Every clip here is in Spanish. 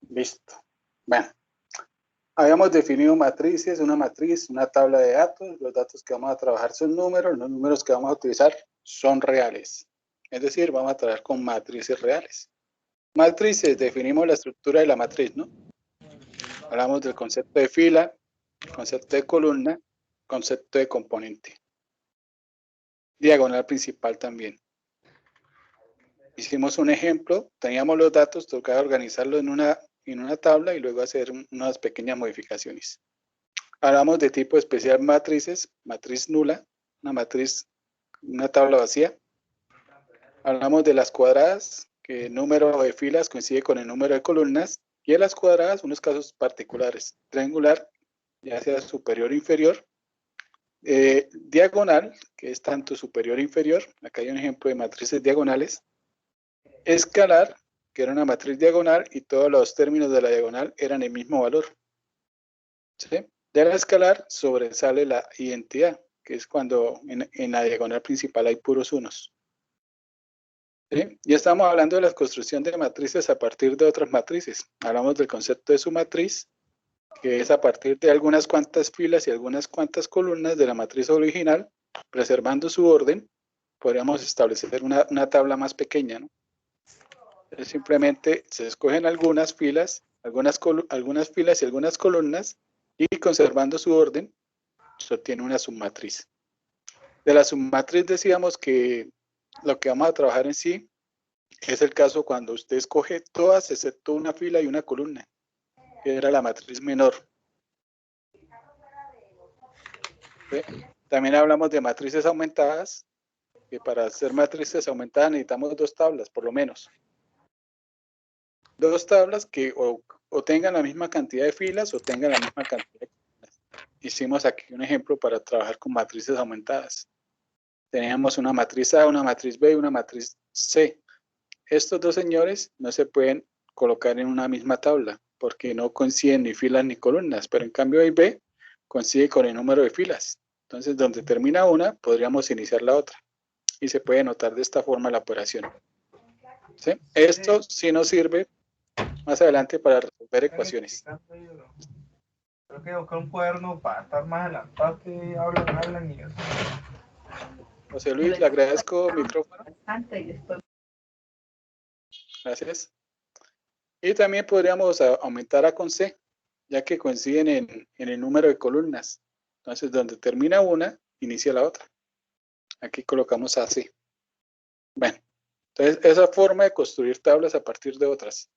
Listo. Bueno, habíamos definido matrices, una matriz, una tabla de datos. Los datos que vamos a trabajar son números, los números que vamos a utilizar son reales. Es decir, vamos a trabajar con matrices reales. Matrices, definimos la estructura de la matriz, ¿no? Hablamos del concepto de fila, concepto de columna, concepto de componente. Diagonal principal también. Hicimos un ejemplo, teníamos los datos, tocaba organizarlos en una tabla y luego hacer unas pequeñas modificaciones. Hablamos de tipo especial matrices, matriz nula, una matriz, una tabla vacía. Hablamos de las cuadradas, que el número de filas coincide con el número de columnas, y en las cuadradas, unos casos particulares, triangular, ya sea superior o inferior, diagonal, que es tanto superior e inferior, acá hay un ejemplo de matrices diagonales, escalar, que era una matriz diagonal, y todos los términos de la diagonal eran el mismo valor. ¿Sí? De la escalar sobresale la identidad, que es cuando en la diagonal principal hay puros unos. ¿Sí? Y estamos hablando de la construcción de matrices a partir de otras matrices. Hablamos del concepto de su matriz, que es a partir de algunas cuantas filas y algunas cuantas columnas de la matriz original, preservando su orden, podríamos establecer una tabla más pequeña, ¿no? Entonces, simplemente se escogen algunas filas, algunas filas y algunas columnas, y conservando su orden, se obtiene una submatriz. De la submatriz decíamos que lo que vamos a trabajar en sí es el caso cuando usted escoge todas excepto una fila y una columna, que era la matriz menor. ¿Sí? También hablamos de matrices aumentadas, que para hacer matrices aumentadas necesitamos dos tablas, por lo menos. Dos tablas que o tengan la misma cantidad de filas o tengan la misma cantidad de columnas. Hicimos aquí un ejemplo para trabajar con matrices aumentadas. Teníamos una matriz A, una matriz B y una matriz C. Estos dos señores no se pueden colocar en una misma tabla porque no coinciden ni filas ni columnas, pero en cambio A y B coincide con el número de filas. Entonces, donde termina una, podríamos iniciar la otra. Y se puede notar de esta forma la operación. ¿Sí? Esto sí nos sirve más adelante para resolver ecuaciones. Creo que buscar un cuaderno para estar más adelantado que hablan y eso. José Luis, le agradezco micrófono. Gracias. Y también podríamos aumentar A con C, ya que coinciden en el número de columnas. Entonces, donde termina una, inicia la otra. Aquí colocamos AC. Bueno, entonces esa forma de construir tablas a partir de otras.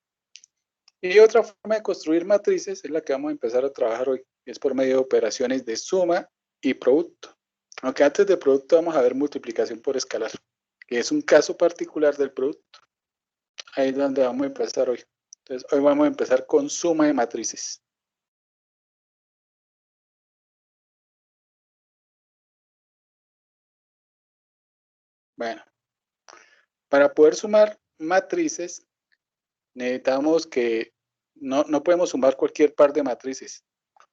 Y otra forma de construir matrices es la que vamos a empezar a trabajar hoy, que es por medio de operaciones de suma y producto. Aunque antes de producto vamos a ver multiplicación por escalar, que es un caso particular del producto. Ahí es donde vamos a empezar hoy. Entonces, hoy vamos a empezar con suma de matrices. Bueno, para poder sumar matrices, necesitamos que no podemos sumar cualquier par de matrices.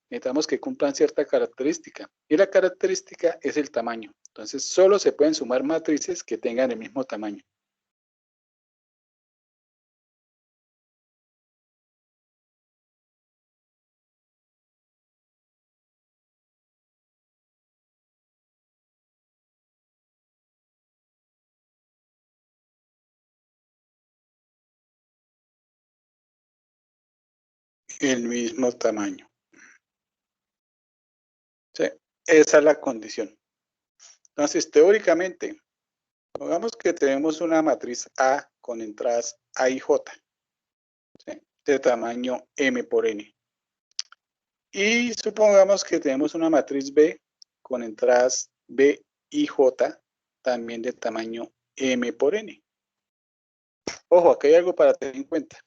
Necesitamos que cumplan cierta característica. Y la característica es el tamaño. Entonces, solo se pueden sumar matrices que tengan el mismo tamaño. El mismo tamaño. ¿Sí? Esa es la condición. Entonces, teóricamente, pongamos que tenemos una matriz A con entradas A y J, ¿sí? De tamaño M por N. Y supongamos que tenemos una matriz B con entradas B y J, también de tamaño M por N. Ojo, aquí hay algo para tener en cuenta.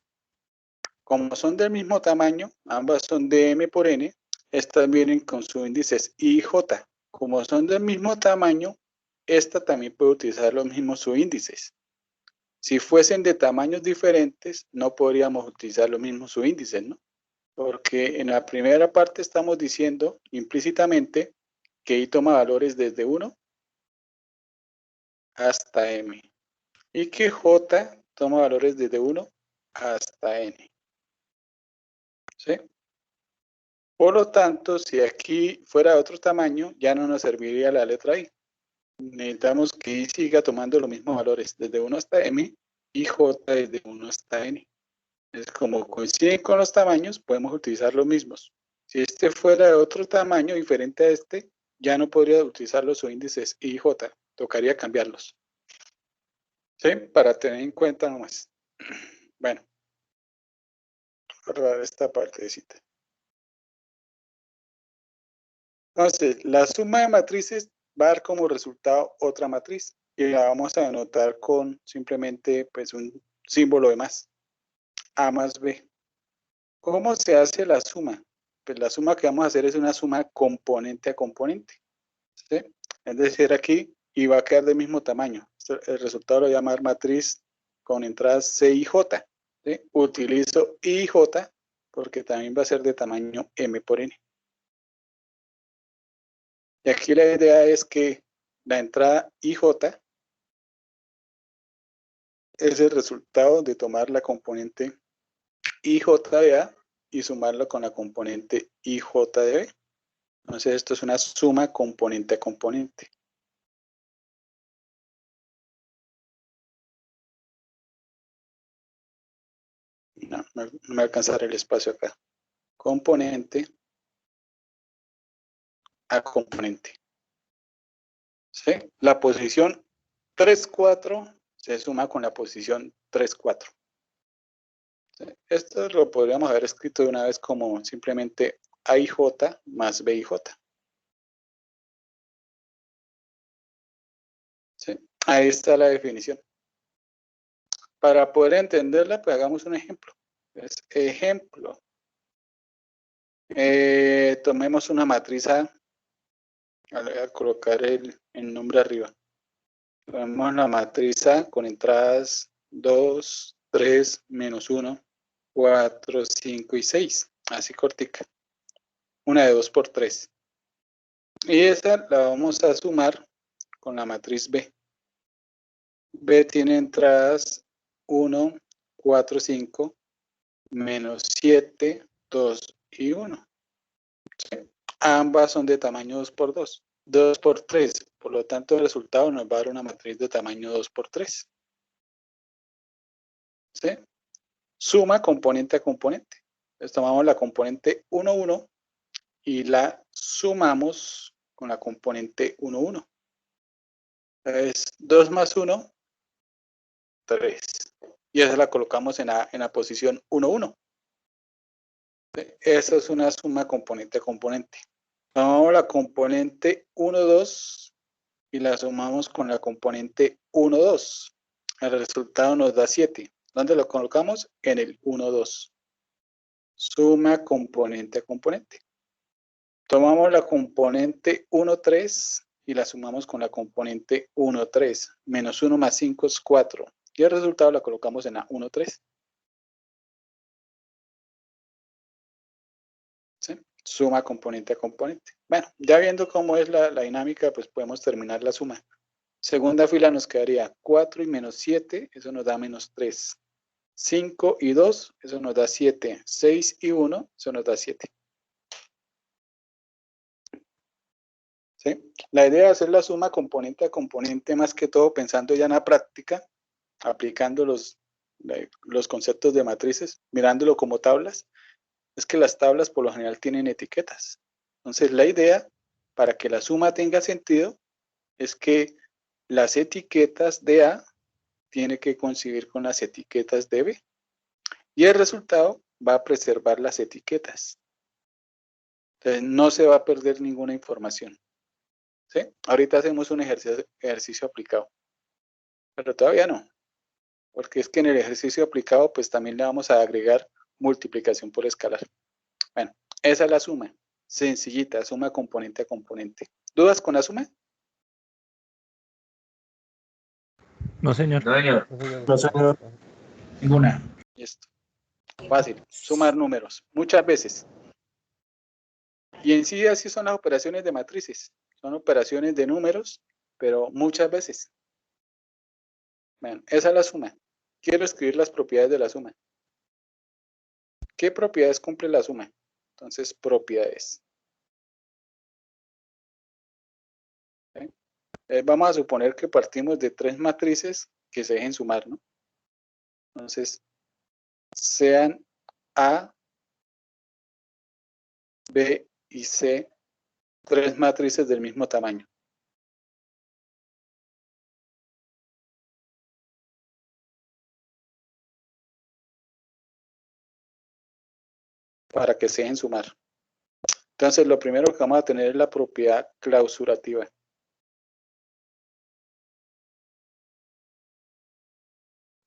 Como son del mismo tamaño, ambas son de M por N, estas vienen con sus índices I y J. Como son del mismo tamaño, esta también puede utilizar los mismos subíndices. Si fuesen de tamaños diferentes, no podríamos utilizar los mismos subíndices, ¿no? Porque en la primera parte estamos diciendo implícitamente que I toma valores desde 1 hasta M y que J toma valores desde 1 hasta N. ¿Sí? Por lo tanto, si aquí fuera de otro tamaño, ya no nos serviría la letra I. Necesitamos que I siga tomando los mismos valores, desde 1 hasta M, y J desde 1 hasta N. Es como coinciden con los tamaños, podemos utilizar los mismos. Si este fuera de otro tamaño diferente a este, ya no podría utilizar los subíndices I y J, tocaría cambiarlos. ¿Sí? Para tener en cuenta nomás. Bueno, para esta partecita. Entonces, la suma de matrices va a dar como resultado otra matriz y la vamos a anotar con simplemente pues un símbolo de más. A más B. ¿Cómo se hace la suma? Pues la suma que vamos a hacer es una suma componente a componente. ¿Sí? Es decir, aquí y va a quedar del mismo tamaño. El resultado lo voy a llamar matriz con entradas C y J. ¿Sí? Utilizo I y J porque también va a ser de tamaño M por N. Y aquí la idea es que la entrada IJ es el resultado de tomar la componente IJ de A y sumarlo con la componente IJ de B. Entonces esto es una suma componente a componente. No me alcanzará el espacio acá. Componente a componente. ¿Sí? La posición 3, 4 se suma con la posición 3, 4. ¿Sí? Esto lo podríamos haber escrito de una vez como simplemente AIJ más BIJ. ¿Sí? Ahí está la definición. Para poder entenderla, pues hagamos un ejemplo. Entonces, ejemplo. Tomemos una matriz A. Voy a colocar el nombre arriba. Tomemos la matriz A con entradas 2, 3, menos 1, 4, 5 y 6. Así cortica. Una de 2 por 3. Y esa la vamos a sumar con la matriz B. B tiene entradas 1, 4, 5, menos 7, 2 y 1. ¿Sí? Ambas son de tamaño 2 por 2. 2 por 3. Por lo tanto, el resultado nos va a dar una matriz de tamaño 2 por 3. ¿Sí? Suma componente a componente. Entonces tomamos la componente 1, 1 y la sumamos con la componente 1, 1. Entonces, 2 más 1, 3. Y esa la colocamos en la posición 1, 1. ¿Sí? Esa es una suma componente a componente. Tomamos la componente 1, 2 y la sumamos con la componente 1, 2. El resultado nos da 7. ¿Dónde lo colocamos? En el 1, 2. Suma componente a componente. Tomamos la componente 1, 3 y la sumamos con la componente 1, 3. Menos 1 más 5 es 4. Y el resultado la colocamos en la 1, 3. ¿Sí? Suma componente a componente. Bueno, ya viendo cómo es la dinámica, pues podemos terminar la suma. Segunda fila nos quedaría 4 y menos 7, eso nos da menos 3. 5 y 2, eso nos da 7. 6 y 1, eso nos da 7. ¿Sí? La idea es hacer la suma componente a componente, más que todo pensando ya en la práctica, aplicando los conceptos de matrices, mirándolo como tablas, es que las tablas por lo general tienen etiquetas. Entonces la idea, para que la suma tenga sentido, es que las etiquetas de A tiene que coincidir con las etiquetas de B. Y el resultado va a preservar las etiquetas. Entonces no se va a perder ninguna información. ¿Sí? Ahorita hacemos un ejercicio aplicado. Pero todavía no. Porque es que en el ejercicio aplicado pues también le vamos a agregar multiplicación por escalar. Bueno, esa es la suma. Sencillita, suma componente a componente. ¿Dudas con la suma? No, señor. No, señor. No, señor. Ninguna. Listo. Fácil. Sumar números. Muchas veces. Y en sí así son las operaciones de matrices. Son operaciones de números, pero muchas veces. Bueno, esa es la suma. Quiero escribir las propiedades de la suma. ¿Qué propiedades cumple la suma? Entonces, propiedades. ¿Sí? Vamos a suponer que partimos de 3 matrices que se dejen sumar, ¿no? Entonces, sean A, B y C 3 matrices del mismo tamaño. Para que se dejen sumar. Entonces, lo primero que vamos a tener es la propiedad clausurativa.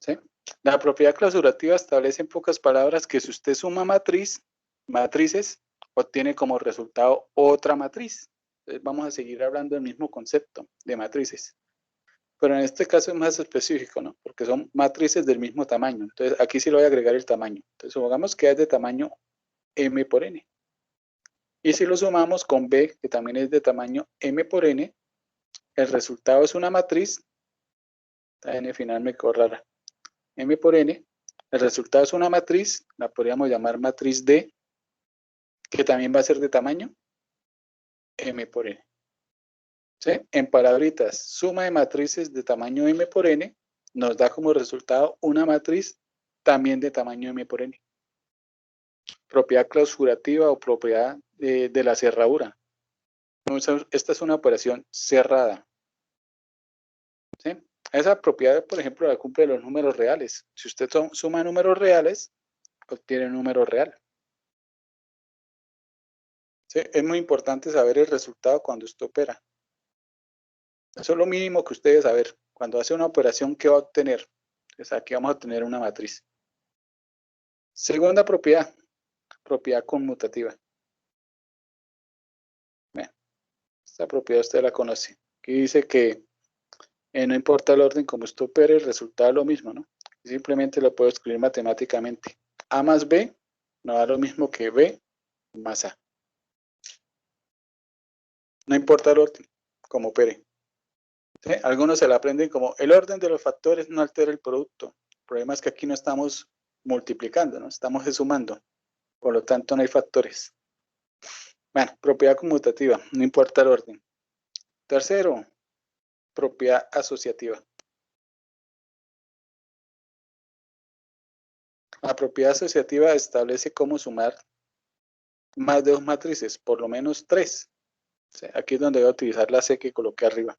¿Sí? La propiedad clausurativa establece en pocas palabras que si usted suma matrices, obtiene como resultado otra matriz. Entonces, vamos a seguir hablando del mismo concepto de matrices. Pero en este caso es más específico, ¿no? Porque son matrices del mismo tamaño. Entonces, aquí sí le voy a agregar el tamaño. Entonces, supongamos que es de tamaño m por n. Y si lo sumamos con B, que también es de tamaño m por n, el resultado es una matriz. La n final me quedó rara. M por n, el resultado es una matriz, la podríamos llamar matriz D, que también va a ser de tamaño m por n. ¿Sí? En palabritas, suma de matrices de tamaño m por n nos da como resultado una matriz también de tamaño m por n. Propiedad clausurativa o propiedad de la cerradura. Esta es una operación cerrada. ¿Sí? Esa propiedad, por ejemplo, la cumple los números reales. Si usted suma números reales, obtiene un número real. ¿Sí? Es muy importante saber el resultado cuando usted opera. Eso es lo mínimo que usted debe saber. Cuando hace una operación, ¿qué va a obtener? Pues aquí vamos a obtener una matriz. Segunda propiedad, propiedad conmutativa. Bueno, esta propiedad usted la conoce. Aquí dice que no importa el orden como usted opere, el resultado es lo mismo, ¿no? Simplemente lo puedo escribir matemáticamente. A más B no da lo mismo que B más A. No importa el orden como opere. ¿Sí? Algunos se la aprenden como el orden de los factores no altera el producto. El problema es que aquí no estamos multiplicando, ¿no? Estamos sumando. Por lo tanto, no hay factores. Bueno, propiedad conmutativa, no importa el orden. Tercero, propiedad asociativa. La propiedad asociativa establece cómo sumar más de 2 matrices, por lo menos 3. ¿Sí? Aquí es donde voy a utilizar la C que coloqué arriba.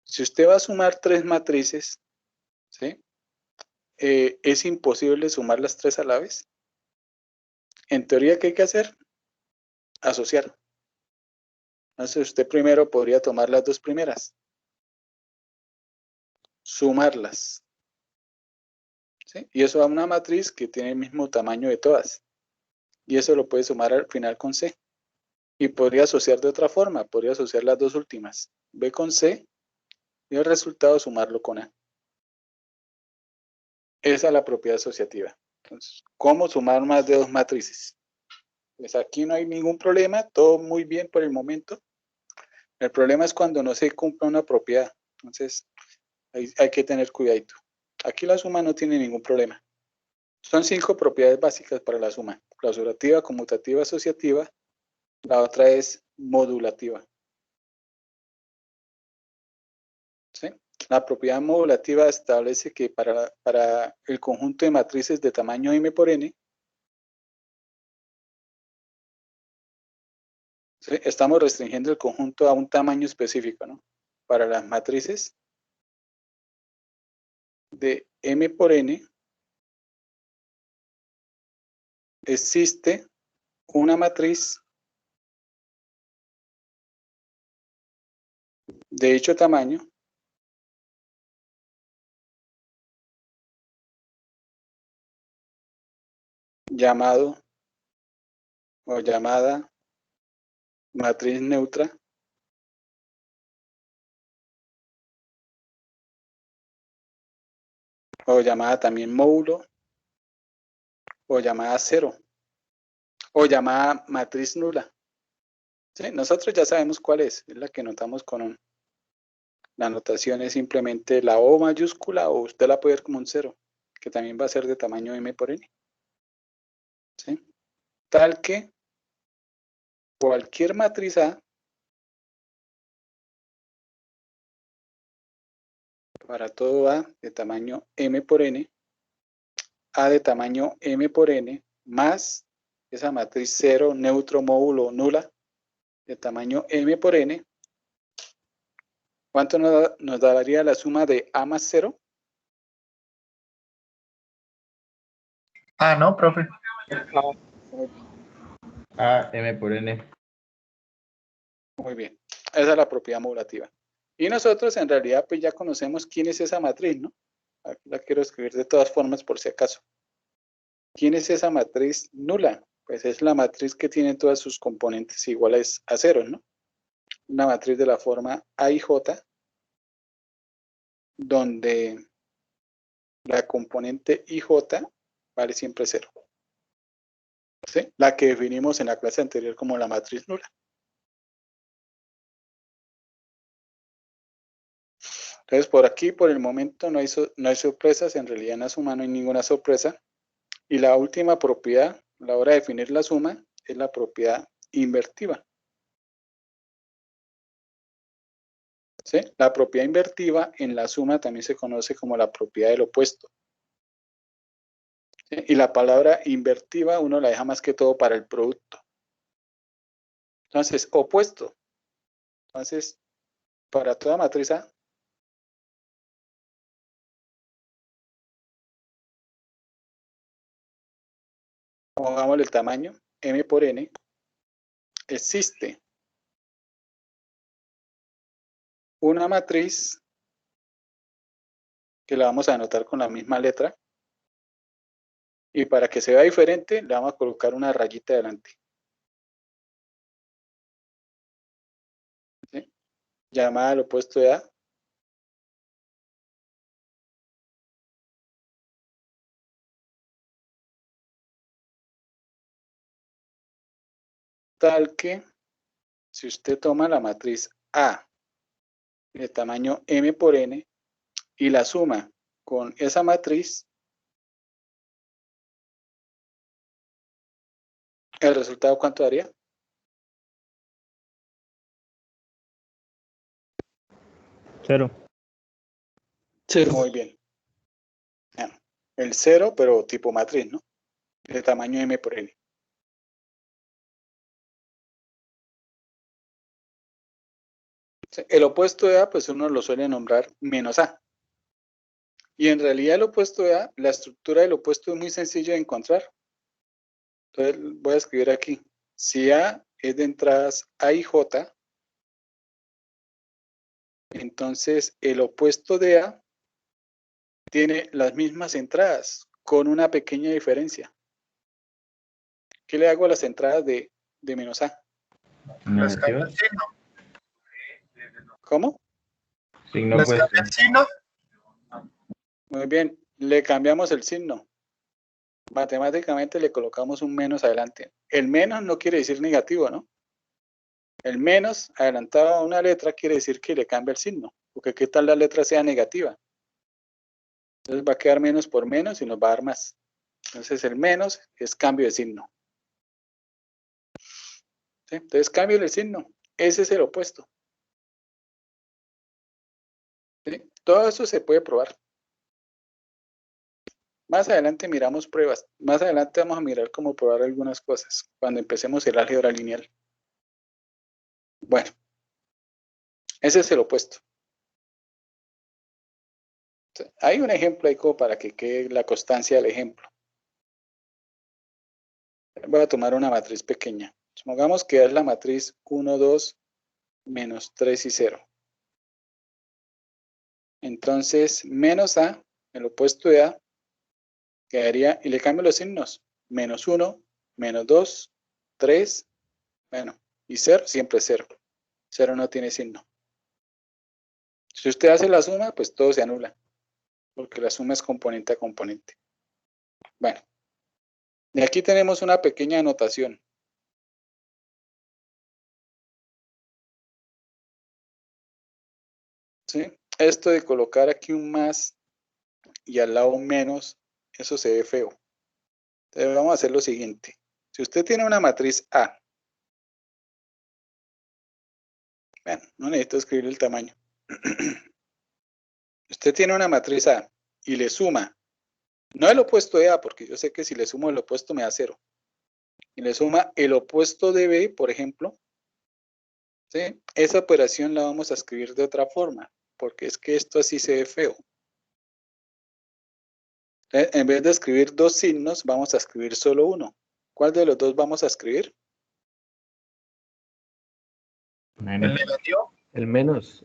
Si usted va a sumar 3 matrices, ¿sí? ¿Es imposible sumar las 3 a la vez? En teoría, ¿qué hay que hacer? Asociar. Entonces usted primero podría tomar las 2 primeras, sumarlas, ¿sí? Y eso da una matriz que tiene el mismo tamaño de todas. Y eso lo puede sumar al final con C. Y podría asociar de otra forma, podría asociar las 2 últimas, B con C, y el resultado sumarlo con A. Esa es la propiedad asociativa. Entonces, ¿cómo sumar más de 2 matrices? Pues aquí no hay ningún problema, todo muy bien por el momento. El problema es cuando no se cumpla una propiedad. Entonces, hay que tener cuidadito. Aquí la suma no tiene ningún problema. Son 5 propiedades básicas para la suma. Clausurativa, conmutativa, asociativa. La otra es modulativa. ¿Sí? La propiedad modulativa establece que para el conjunto de matrices de tamaño m por n, ¿sí? Estamos restringiendo el conjunto a un tamaño específico, ¿no? Para las matrices de m por n existe una matriz de dicho tamaño llamado o llamada matriz neutra o llamada también módulo o llamada cero o llamada matriz nula. ¿Sí? Nosotros ya sabemos cuál es la que notamos con la notación es simplemente la O mayúscula o usted la puede ver como un 0, que también va a ser de tamaño m por n. ¿sí? Tal que cualquier matriz A para todo A de tamaño m por n, A de tamaño m por n, más esa matriz 0, neutro, módulo, nula, de tamaño m por n, ¿cuánto nos daría la suma de A más 0? Ah, no, profe. A, M por N. Muy bien, esa es la propiedad modulativa. Y nosotros en realidad pues ya conocemos quién es esa matriz, ¿no? Aquí la quiero escribir de todas formas por si acaso. ¿Quién es esa matriz nula? Pues es la matriz que tiene todas sus componentes iguales a 0, ¿no? Una matriz de la forma A y J, donde la componente IJ vale siempre 0. ¿Sí? La que definimos en la clase anterior como la matriz nula. Entonces, por aquí, por el momento, no hay sorpresas. En realidad, en la suma no hay ninguna sorpresa. Y la última propiedad, a la hora de definir la suma, es la propiedad invertiva. ¿Sí? La propiedad invertiva en la suma también se conoce como la propiedad del opuesto. ¿Sí? Y la palabra invertiva uno la deja más que todo para el producto. Entonces, opuesto. Entonces, para toda matriz A, pongámosle el tamaño m por n, existe una matriz que la vamos a anotar con la misma letra, y para que se vea diferente le vamos a colocar una rayita delante. ¿Sí? Llamada al opuesto de A. Tal que si usted toma la matriz A de tamaño m por n y la suma con esa matriz, ¿el resultado cuánto daría? 0. Muy bien. Bueno, el 0, pero tipo matriz, ¿no? De tamaño m por n. El opuesto de A, pues uno lo suele nombrar menos A. Y en realidad el opuesto de A, la estructura del opuesto es muy sencillo de encontrar. Entonces voy a escribir aquí. Si A es de entradas A y J, entonces el opuesto de A tiene las mismas entradas, con una pequeña diferencia. ¿Qué le hago a las entradas de menos A? Les cambia Negativa. el signo. ¿Cómo? Signo Les opuesto. cambia el signo. Muy bien, le cambiamos el signo. Matemáticamente le colocamos un menos adelante. El menos no quiere decir negativo, ¿no? El menos adelantado a una letra quiere decir que le cambia el signo, porque qué tal la letra sea negativa. Entonces va a quedar menos por menos y nos va a dar más. Entonces el menos es cambio de signo. ¿Sí? Entonces cambio el signo. Ese es el opuesto. ¿Sí? Todo eso se puede probar. Más adelante miramos pruebas. Más adelante vamos a mirar cómo probar algunas cosas cuando empecemos el álgebra lineal. Bueno, ese es el opuesto. Hay un ejemplo ahí como para que quede la constancia del ejemplo. Voy a tomar una matriz pequeña. Supongamos que es la matriz 1, 2, menos 3 y 0. Entonces, menos A, el opuesto de A, quedaría, y le cambio los signos, menos 1, menos 2, 3, bueno, y 0, siempre 0. 0 no tiene signo. Si usted hace la suma, pues todo se anula, porque la suma es componente a componente. Bueno, y aquí tenemos una pequeña anotación. ¿Sí? Esto de colocar aquí un más y al lado un menos, eso se ve feo. Entonces vamos a hacer lo siguiente. Si usted tiene una matriz A, bueno, no necesito escribir el tamaño. Usted tiene una matriz A y le suma, no el opuesto de A, porque yo sé que si le sumo el opuesto me da 0. Y le suma el opuesto de B, por ejemplo, ¿sí? Esa operación la vamos a escribir de otra forma, porque es que esto así se ve feo. En vez de escribir dos signos, vamos a escribir solo uno. ¿Cuál de los dos vamos a escribir? El Menos. negativo. El menos.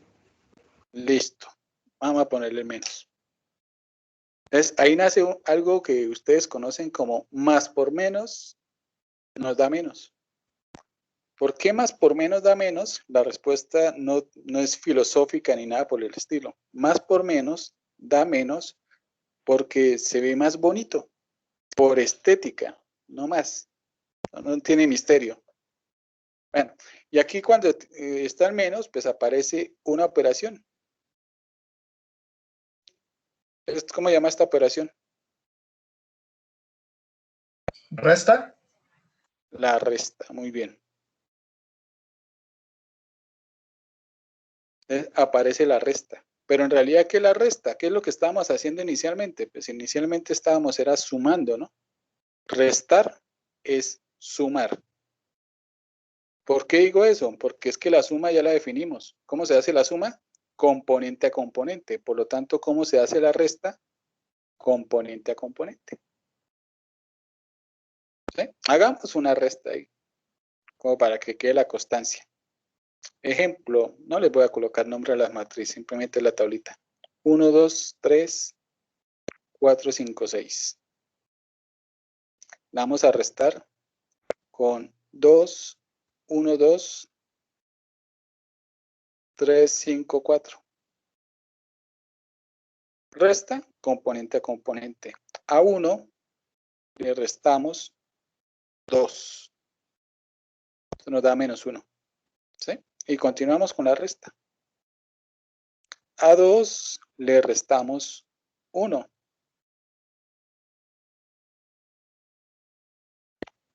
Listo. Vamos a ponerle menos. Entonces, ahí nace algo que ustedes conocen como más por menos nos da menos. ¿Por qué más por menos da menos? La respuesta no es filosófica ni nada por el estilo. Más por menos da menos porque se ve más bonito, por estética, no más. No tiene misterio. Bueno, y aquí cuando está el menos, pues aparece una operación. ¿Cómo se llama esta operación? Resta. La resta, muy bien. Aparece la resta. Pero en realidad, ¿qué es la resta? ¿Qué es lo que estábamos haciendo inicialmente? Pues inicialmente era sumando, ¿no? Restar es sumar. ¿Por qué digo eso? Porque es que la suma ya la definimos. ¿Cómo se hace la suma? Componente a componente. Por lo tanto, ¿cómo se hace la resta? Componente a componente. ¿Sí? Hagamos una resta ahí, como para que quede la constancia. Ejemplo, no les voy a colocar nombre a las matrices, simplemente la tablita. 1, 2, 3, 4, 5, 6. La vamos a restar con 2, 1, 2, 3, 5, 4. Resta componente a componente. A 1 le restamos 2. Esto nos da menos 1. ¿Sí? Y continuamos con la resta. A 2 le restamos 1.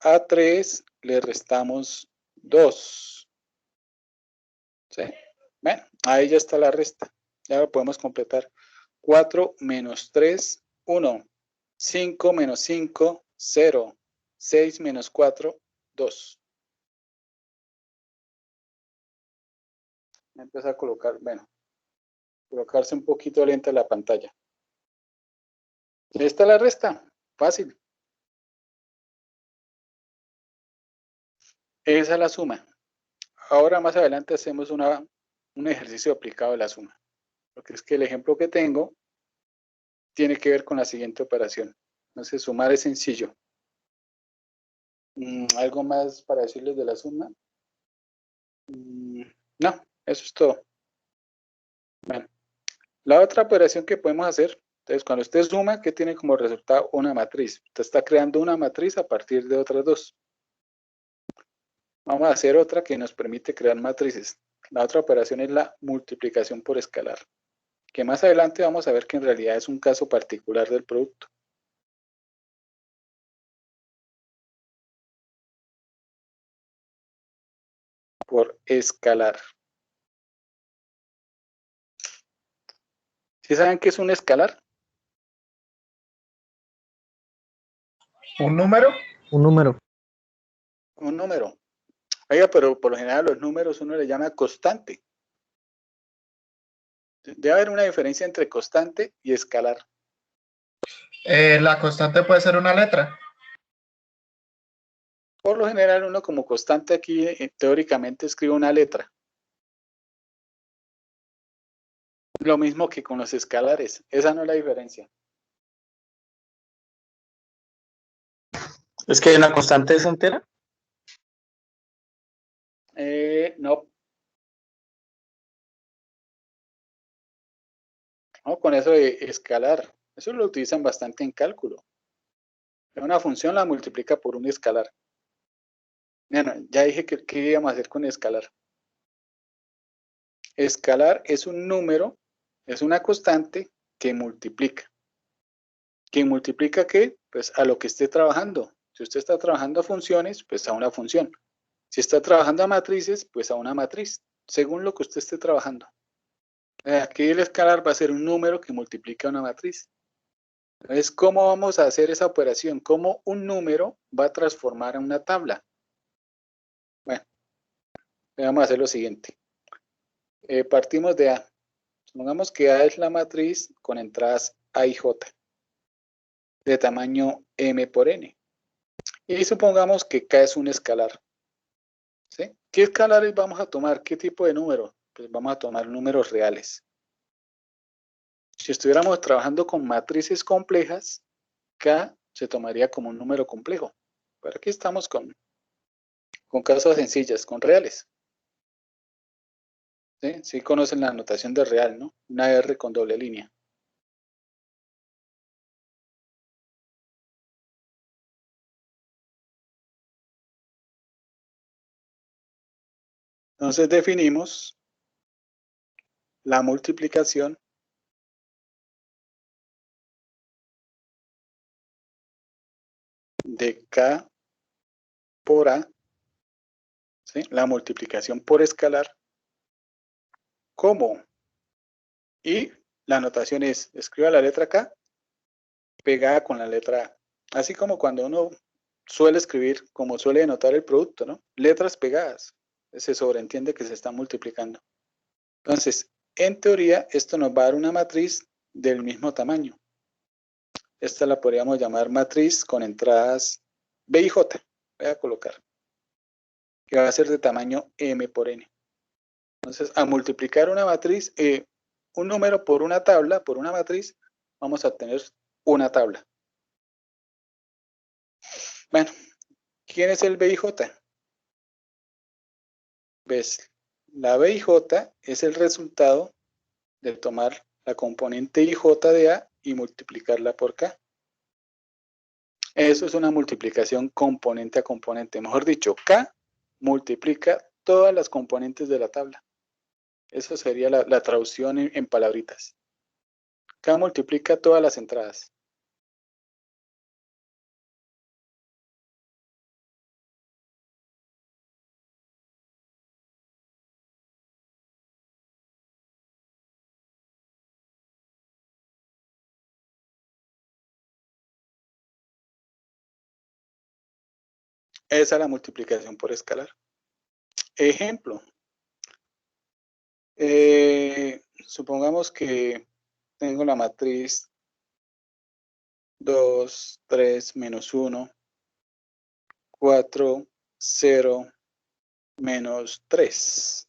A 3 le restamos 2. ¿Sí? Bueno, ahí ya está la resta. Ya lo podemos completar. 4 menos 3, 1. 5 menos 5, 0. 6 menos 4, 2. Empieza a colocar, bueno, colocarse un poquito lenta la pantalla. Ahí está la resta. Fácil. Esa es la suma. Ahora más adelante hacemos un ejercicio aplicado de la suma. Porque es que el ejemplo que tengo tiene que ver con la siguiente operación. Entonces, sumar es sencillo. ¿Algo más para decirles de la suma? No, eso es todo. Bueno, la otra operación que podemos hacer, entonces cuando usted suma, ¿qué tiene como resultado? Una matriz. Usted está creando una matriz a partir de otras dos. Vamos a hacer otra que nos permite crear matrices. La otra operación es la multiplicación por escalar, que más adelante vamos a ver que en realidad es un caso particular del producto. Por escalar. ¿Sí saben qué es un escalar? Un número. Un número. Un número. Oiga, pero por lo general los números uno le llama constante. Debe haber una diferencia entre constante y escalar. La constante puede ser una letra. Por lo general uno como constante aquí teóricamente escribe una letra. Lo mismo que con los escalares. Esa no es la diferencia. Es que una constante es entera. No. No, con eso de escalar. Eso lo utilizan bastante en cálculo. Una función la multiplica por un escalar. Bueno, ya dije que qué íbamos a hacer con escalar. Escalar es un número, es una constante que multiplica. ¿Quién multiplica qué? Pues a lo que esté trabajando. Si usted está trabajando a funciones, pues a una función. Si está trabajando a matrices, pues a una matriz, según lo que usted esté trabajando. Aquí el escalar va a ser un número que multiplica una matriz. Entonces, ¿cómo vamos a hacer esa operación? ¿Cómo un número va a transformar a una tabla? Bueno, vamos a hacer lo siguiente. Partimos de A. Supongamos que A es la matriz con entradas A y J de tamaño M por N. Y supongamos que K es un escalar. ¿Sí? ¿Qué escalares vamos a tomar? ¿Qué tipo de número? Pues vamos a tomar números reales. Si estuviéramos trabajando con matrices complejas, K se tomaría como un número complejo. Pero aquí estamos con causas sencillas, con reales. ¿Sí? Sí conocen la notación de real, ¿no? Una R con doble línea. Entonces definimos la multiplicación de K por A, ¿sí? La multiplicación por escalar, como, y la notación es, escriba la letra K pegada con la letra A. Así como cuando uno suele escribir, como suele denotar el producto, ¿no? Letras pegadas. Se sobreentiende que se está multiplicando. Entonces, en teoría, esto nos va a dar una matriz del mismo tamaño. Esta la podríamos llamar matriz con entradas B y J. Voy a colocar. Que va a ser de tamaño M por N. Entonces, a multiplicar una matriz, un número por una tabla, por una matriz, vamos a obtener una tabla. Bueno, ¿quién es el B y J? ¿Ves? La B y J es el resultado de tomar la componente IJ de A y multiplicarla por K. Eso es una multiplicación componente a componente. Mejor dicho, K multiplica todas las componentes de la tabla. Eso sería la traducción en palabritas. K multiplica todas las entradas. Esa es la multiplicación por escalar. Ejemplo. Supongamos que tengo la matriz 2, 3, menos 1, 4, 0, menos 3.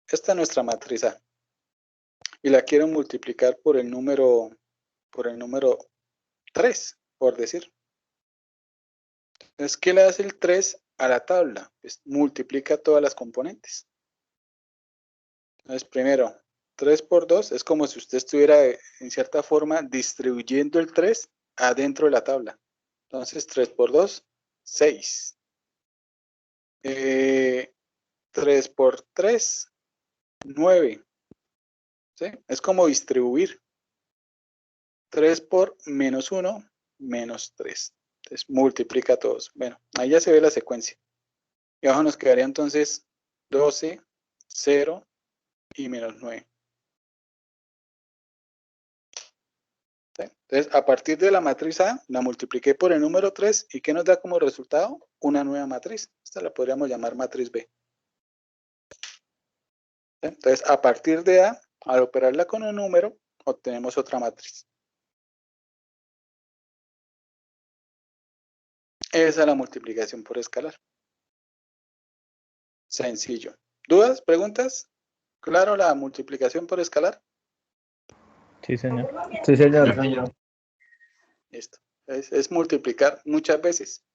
Esta es nuestra matriz A. Y la quiero multiplicar por el número 3, por decir. Entonces, ¿qué le hace el 3 a la tabla? Pues multiplica todas las componentes. Entonces, primero, 3 por 2 es como si usted estuviera, en cierta forma, distribuyendo el 3 adentro de la tabla. Entonces, 3 por 2, 6. 3 por 3, 9. ¿Sí? Es como distribuir. 3 por menos 1, menos 3. Entonces, multiplica todos. Bueno, ahí ya se ve la secuencia. Y abajo nos quedaría entonces 12, 0 y menos 9. ¿Sí? Entonces, a partir de la matriz A, la multipliqué por el número 3. ¿Y qué nos da como resultado? Una nueva matriz. Esta la podríamos llamar matriz B. ¿Sí? Entonces, a partir de A, al operarla con un número, obtenemos otra matriz. Esa es la multiplicación por escalar. Sencillo. ¿Dudas? ¿Preguntas? ¿Claro la multiplicación por escalar? Sí, señor. Sí, señor. Listo. Es multiplicar muchas veces.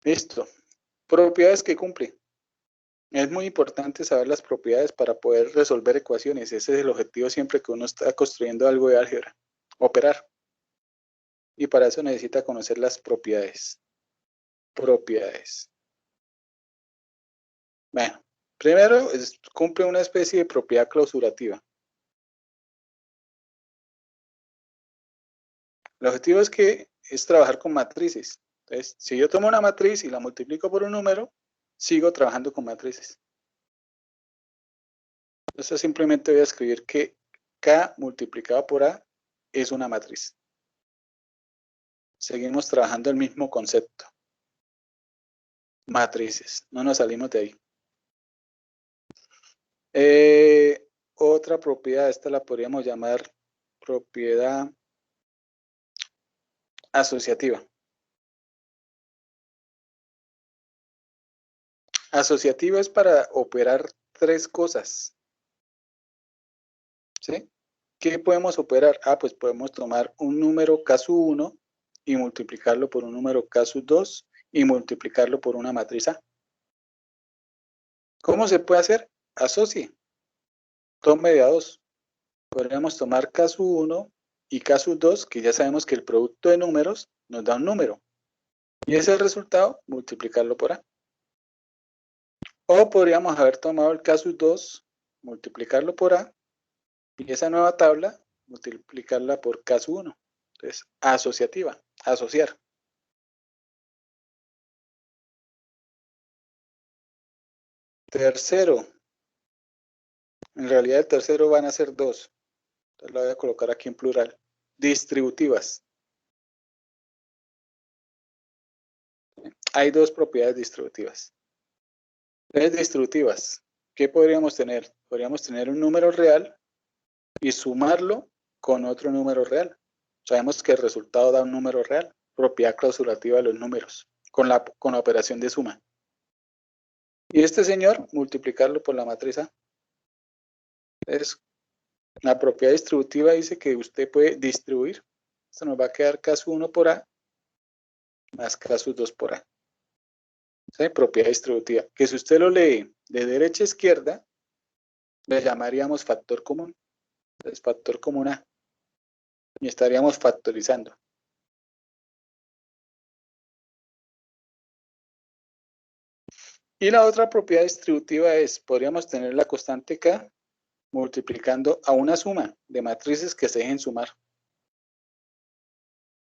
Listo. Propiedades que cumple. Es muy importante saber las propiedades para poder resolver ecuaciones. Ese es el objetivo siempre que uno está construyendo algo de álgebra. Operar. Y para eso necesita conocer las propiedades. Propiedades. Bueno, primero cumple una especie de propiedad clausurativa. El objetivo es trabajar con matrices. Entonces, si yo tomo una matriz y la multiplico por un número, sigo trabajando con matrices. Entonces simplemente voy a escribir que K multiplicado por A es una matriz. Seguimos trabajando el mismo concepto. Matrices, no nos salimos de ahí. Otra propiedad, esta la podríamos llamar propiedad asociativa. Asociativa es para operar tres cosas. ¿Sí? ¿Qué podemos operar? Pues podemos tomar un número K sub 1 y multiplicarlo por un número K sub 2 y multiplicarlo por una matriz A. ¿Cómo se puede hacer? Asocie. Tome de a 2. Podríamos tomar K sub 1 y K sub 2, que ya sabemos que el producto de números nos da un número. Y ese resultado, multiplicarlo por A. O podríamos haber tomado el K sub 2, multiplicarlo por A, y esa nueva tabla, multiplicarla por K sub 1. Entonces, asociativa, asociar. Tercero. En realidad el tercero van a ser dos. Entonces lo voy a colocar aquí en plural. Distributivas. Hay dos propiedades distributivas. Entonces, distributivas. ¿Qué podríamos tener? Podríamos tener un número real y sumarlo con otro número real. Sabemos que el resultado da un número real. Propiedad clausurativa de los números. Con la operación de suma. Y este señor, multiplicarlo por la matriz A. Entonces, la propiedad distributiva dice que usted puede distribuir. Esto nos va a quedar K sub 1 por A más K sub 2 por A. ¿Sí? Propiedad distributiva. Que si usted lo lee de derecha a izquierda, le llamaríamos factor común. Entonces, factor común A. Y estaríamos factorizando. Y la otra propiedad distributiva es, podríamos tener la constante K multiplicando a una suma de matrices que se dejen sumar.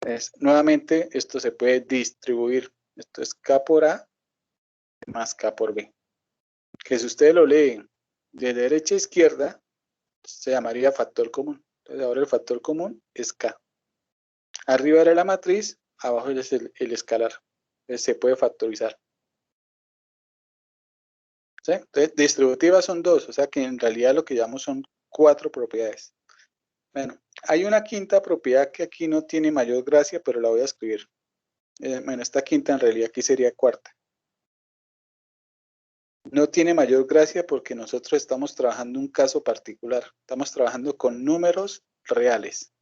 Entonces, nuevamente, esto se puede distribuir. Esto es K por A más K por B. Que si ustedes lo leen de derecha a izquierda, se llamaría factor común. Entonces, ahora el factor común es K. Arriba era la matriz, abajo es el escalar. Entonces, se puede factorizar. ¿Sí? Entonces, distributivas son dos, o sea que en realidad lo que llamamos son 4 propiedades. Bueno, hay una quinta propiedad que aquí no tiene mayor gracia, pero la voy a escribir. Bueno, esta quinta en realidad aquí sería cuarta. No tiene mayor gracia porque nosotros estamos trabajando un caso particular. Estamos trabajando con números reales.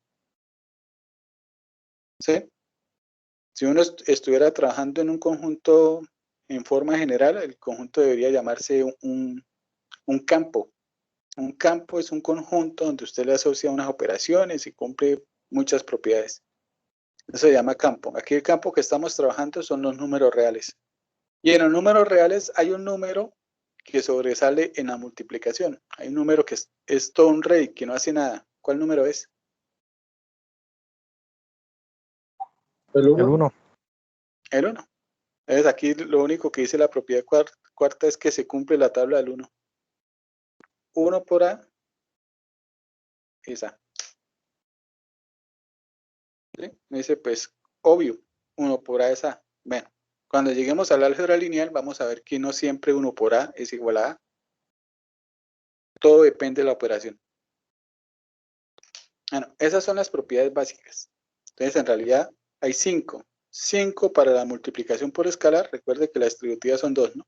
¿Sí? Si uno estuviera trabajando en un conjunto en forma general, el conjunto debería llamarse un campo. Un campo es un conjunto donde usted le asocia unas operaciones y cumple muchas propiedades. Eso se llama campo. Aquí el campo que estamos trabajando son los números reales. Y en los números reales hay un número que sobresale en la multiplicación. Hay un número que es todo un rey, que no hace nada. ¿Cuál número es? El El 1. El 1. Entonces aquí lo único que dice la propiedad cuarta es que se cumple la tabla del 1. 1 por A es A. ¿Sí? Me dice, pues, obvio, 1 por A es A. Bueno, cuando lleguemos al álgebra lineal, vamos a ver que no siempre 1 por A es igual a A. Todo depende de la operación. Bueno, esas son las propiedades básicas. Entonces, en realidad, hay 5. 5 para la multiplicación por escalar. Recuerde que las distributivas son 2, ¿no?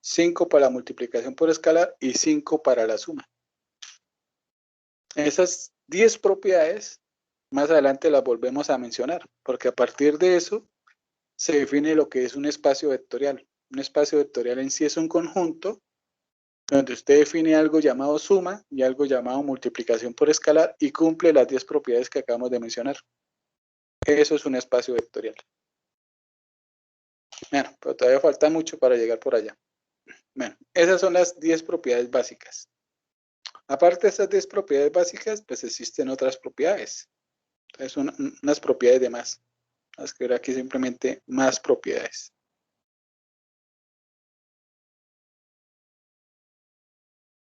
5 para la multiplicación por escalar y 5 para la suma. Esas 10 propiedades, más adelante las volvemos a mencionar, porque a partir de eso se define lo que es un espacio vectorial. Un espacio vectorial en sí es un conjunto donde usted define algo llamado suma y algo llamado multiplicación por escalar y cumple las 10 propiedades que acabamos de mencionar. Eso es un espacio vectorial. Bueno, pero todavía falta mucho para llegar por allá. Bueno, esas son las 10 propiedades básicas. Aparte de estas 10 propiedades básicas, pues existen otras propiedades. Entonces, unas propiedades de más. Vamos a escribir aquí simplemente más propiedades.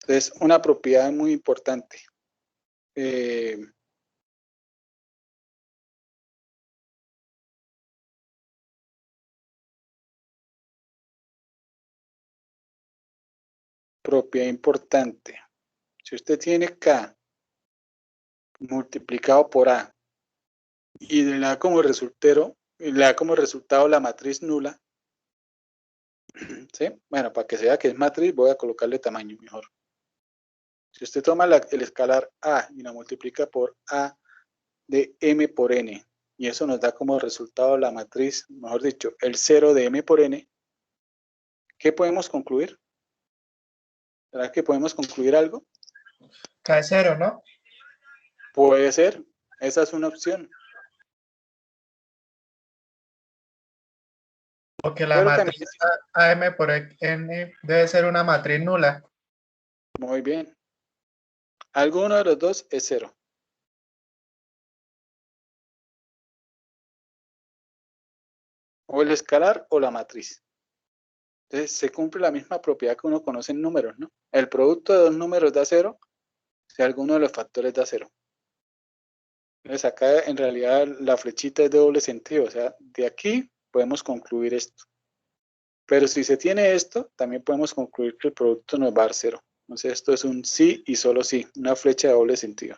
Entonces, una propiedad muy importante. Propiedad importante. Si usted tiene K multiplicado por A y le da como resultado la matriz nula, ¿sí? Bueno, para que se vea que es matriz, voy a colocarle tamaño mejor. Si usted toma el escalar A y la multiplica por A de M por N, y eso nos da como resultado la matriz, mejor dicho, el 0 de M por N, ¿qué podemos concluir? ¿Será que podemos concluir algo? K es 0, ¿no? Puede ser, esa es una opción. Porque la Pero matriz también, AM por N debe ser una matriz nula. muy bien. Alguno de los dos es 0. O el escalar o la matriz. Entonces se cumple la misma propiedad que uno conoce en números, ¿no? El producto de dos números da 0 si alguno de los factores da 0. Entonces acá en realidad la flechita es de doble sentido, o sea, de aquí podemos concluir esto. Pero si se tiene esto, también podemos concluir que el producto nos va a dar 0. Entonces esto es un sí y solo sí, una flecha de doble sentido.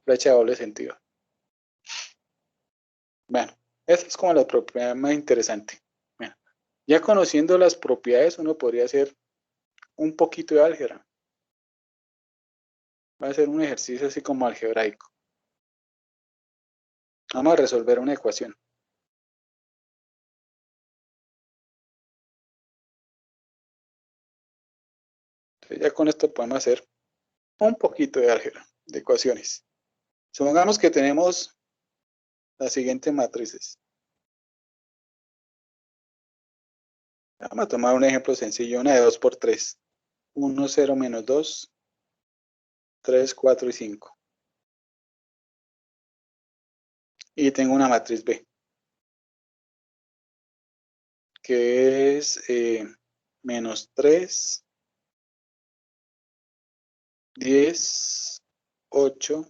Flecha de doble sentido. Bueno, esta es como la propiedad más interesante. Bueno, ya conociendo las propiedades, uno podría hacer un poquito de álgebra. Va a ser un ejercicio así como algebraico. Vamos a resolver una ecuación. Entonces ya con esto podemos hacer un poquito de álgebra, de ecuaciones. Supongamos que tenemos las siguientes matrices. Vamos a tomar un ejemplo sencillo, una de 2 por 3. 1, 0, menos 2, 3, 4 y 5. Y tengo una matriz B, que es menos 3, 10, 8,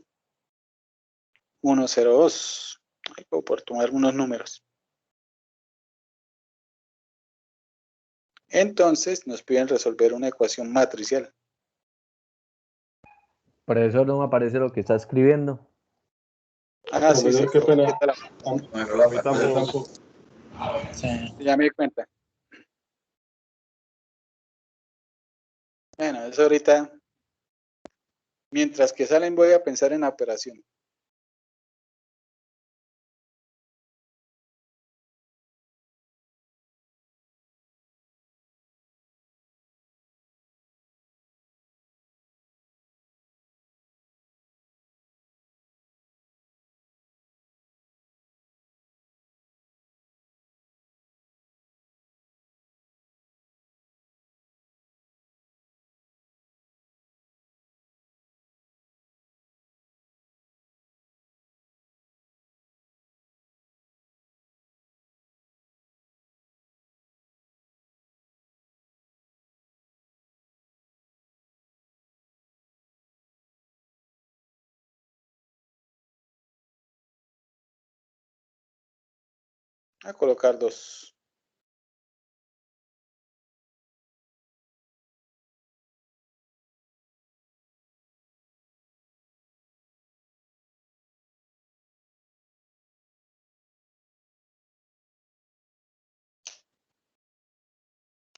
1, 0, 2. Ahí puedo por tomar algunos números. Entonces nos piden resolver una ecuación matricial. Por eso no me aparece lo que está escribiendo. Ah, sí, sí. Qué pena. ¿Qué tal? A mí tampoco. Sí. Ya me di cuenta. Bueno, eso ahorita, mientras que salen, voy a pensar en la operación. A colocar 2.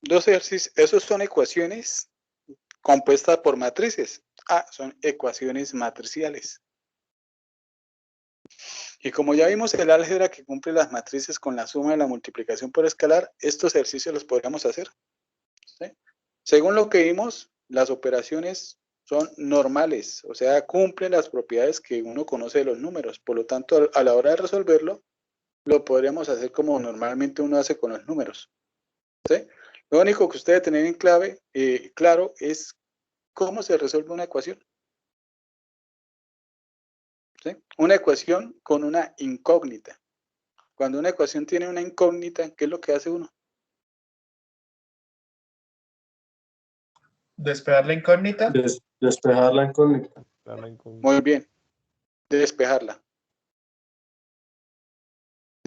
Dos ejercicios, esos son ecuaciones compuestas por matrices. Ah, son ecuaciones matriciales. Y como ya vimos el álgebra que cumple las matrices con la suma de la multiplicación por escalar, estos ejercicios los podríamos hacer. ¿Sí? Según lo que vimos, las operaciones son normales, o sea, cumplen las propiedades que uno conoce de los números. Por lo tanto, a la hora de resolverlo, lo podríamos hacer como normalmente uno hace con los números. ¿Sí? Lo único que usted debe tener en claro es ¿Cómo se resuelve una ecuación? ¿Sí? Una ecuación con una incógnita. Cuando una ecuación tiene una incógnita, ¿qué es lo que hace uno? Despejar la incógnita. Despejar la incógnita. Muy bien, despejarla.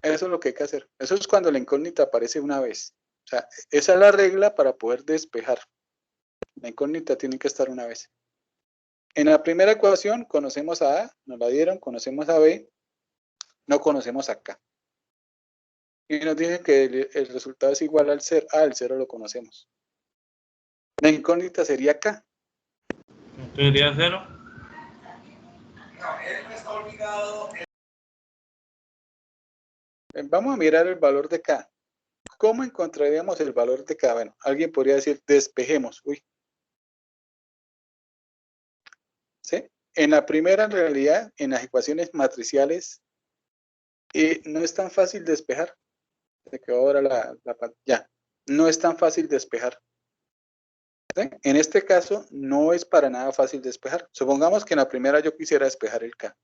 Eso es lo que hay que hacer. Eso es cuando la incógnita aparece una vez. O sea, esa es la regla para poder despejar. La incógnita tiene que estar una vez. En la primera ecuación conocemos a A, nos la dieron, conocemos a B, no conocemos a K. Y nos dicen que el resultado es igual al 0. Ah, el 0 lo conocemos. La incógnita sería K. ¿Sería 0? No, él no está obligado. Vamos a mirar el valor de K. ¿Cómo encontraríamos el valor de K? Bueno, alguien podría decir, despejemos. Uy. ¿Sí? En la primera, en realidad, en las ecuaciones matriciales, no es tan fácil despejar. Se quedó ahora ya. No es tan fácil despejar. ¿Sí? En este caso, no es para nada fácil despejar. Supongamos que en la primera yo quisiera despejar el K.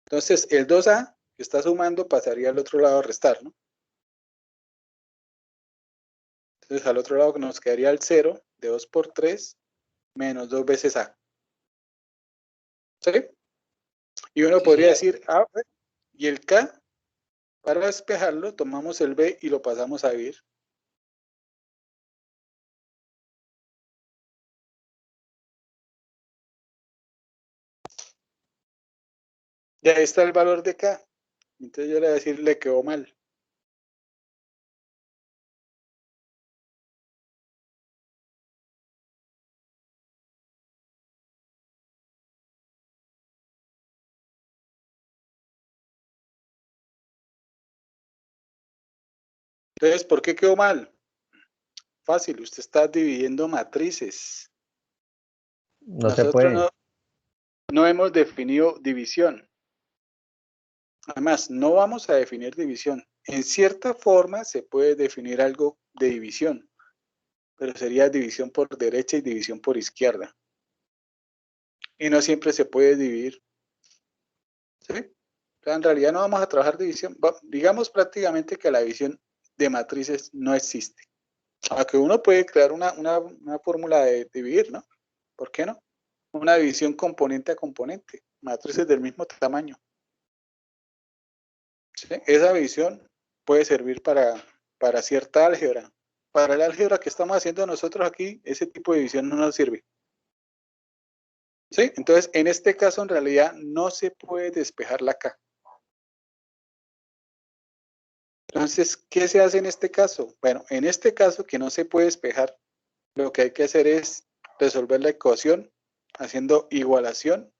Entonces, el 2A que está sumando pasaría al otro lado a restar, ¿no? Entonces, al otro lado nos quedaría el 0 de 2 por 3 menos 2 veces A. ¿Sí? Y uno podría decir A y el K, para despejarlo, tomamos el B y lo pasamos a dividir. Y ahí está el valor de K. Entonces yo le voy a decir, le quedó mal. Entonces, ¿por qué quedó mal? Fácil, usted está dividiendo matrices. No se Nosotros puede. no hemos definido división. Además, no vamos a definir división. En cierta forma se puede definir algo de división, pero sería división por derecha y división por izquierda. Y no siempre se puede dividir. ¿Sí? O sea, en realidad no vamos a trabajar división. Digamos prácticamente que la división de matrices no existe. Aunque uno puede crear una fórmula de dividir, ¿no? ¿Por qué no? Una división componente a componente, matrices del mismo tamaño. ¿Sí? Esa división puede servir para cierta álgebra. Para el álgebra que estamos haciendo nosotros aquí, ese tipo de división no nos sirve. ¿Sí? Entonces, en este caso, en realidad, no se puede despejar la K. Entonces, ¿qué se hace en este caso? Bueno, en este caso que no se puede despejar, lo que hay que hacer es resolver la ecuación haciendo igualación,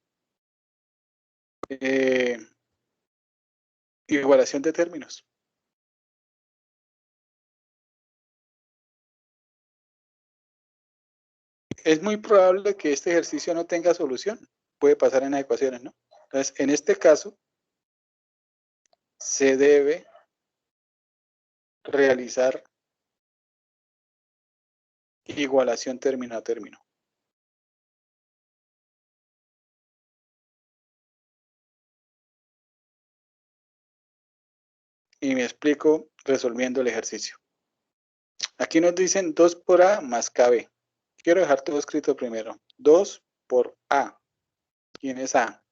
igualación de términos. Es muy probable que este ejercicio no tenga solución. Puede pasar en las ecuaciones, ¿no? Entonces, en este caso, se debe realizar igualación término a término. Y me explico resolviendo el ejercicio. Aquí nos dicen 2 por A más KB. Quiero dejar todo escrito primero. 2 por A. ¿Quién es A?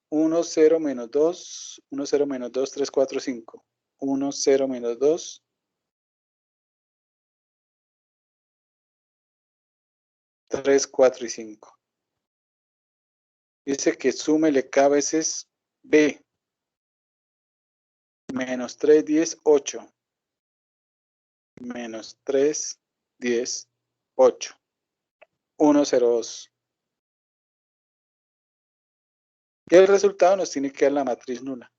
1, 0, menos 2. 1, 0, menos 2, 3, 4, 5. 1, 0, menos 2. 3, 4 y 5. Dice que súmele K veces B. Menos 3, 10, 8. Menos 3, 10, 8. 1, 0, 2. Y el resultado nos tiene que dar la matriz nula.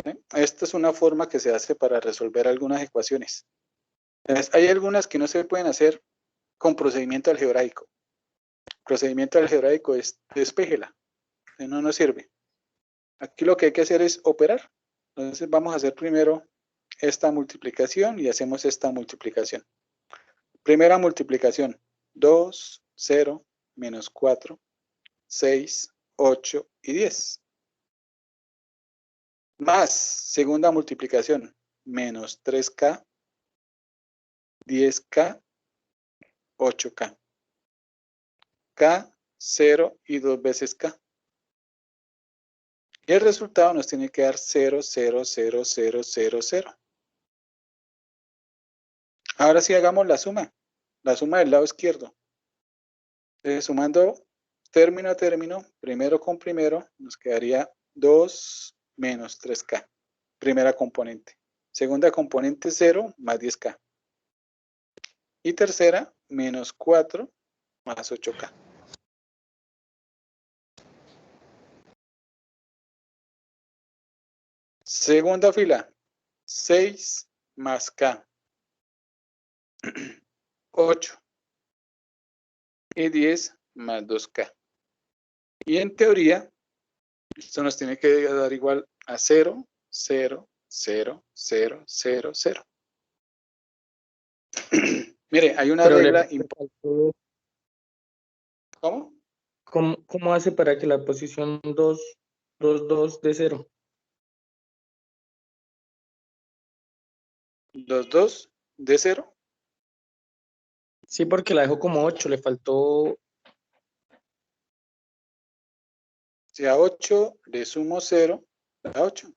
¿Sí? Esta es una forma que se hace para resolver algunas ecuaciones. Entonces, hay algunas que no se pueden hacer con procedimiento algebraico. Procedimiento algebraico es despéjela. No nos sirve. Aquí lo que hay que hacer es operar. Entonces vamos a hacer primero esta multiplicación y hacemos esta multiplicación. Primera multiplicación. 2, 0, menos 4, 6, 8 y 10. Más segunda multiplicación. Menos 3K, 10K, 8K. K, 0 y 2 veces K. Y el resultado nos tiene que dar 0, 0, 0, 0, 0, 0. Ahora sí hagamos la suma del lado izquierdo. Entonces, sumando término a término, primero con primero, nos quedaría 2 menos 3K. Primera componente. Segunda componente 0 más 10K. Y tercera, menos 4 más 8K. Segunda fila, 6 más K. 8 y 10 más 2K. Y en teoría, esto nos tiene que dar igual a 0, 0, 0, 0, 0, 0. Mire, hay una Pero regla le importante. faltó- ¿Cómo? ¿Cómo hace para que la posición 2, 2, 2 de 0? Los dos de 0. Sí, porque la dejó como 8, le faltó. Si a 8 le sumo 0, da 8.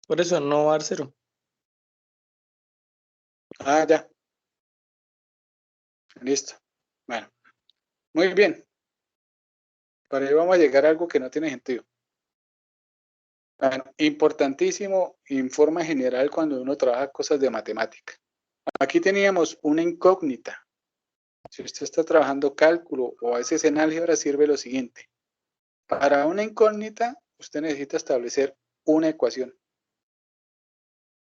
Por eso no va a dar 0. Ah, ya. Listo. Bueno, muy bien. Para ahí vamos a llegar a algo que no tiene sentido. Bueno, importantísimo en forma general cuando uno trabaja cosas de matemática. Aquí teníamos una incógnita. Si usted está trabajando cálculo o a veces en álgebra, sirve lo siguiente. Para una incógnita, usted necesita establecer una ecuación.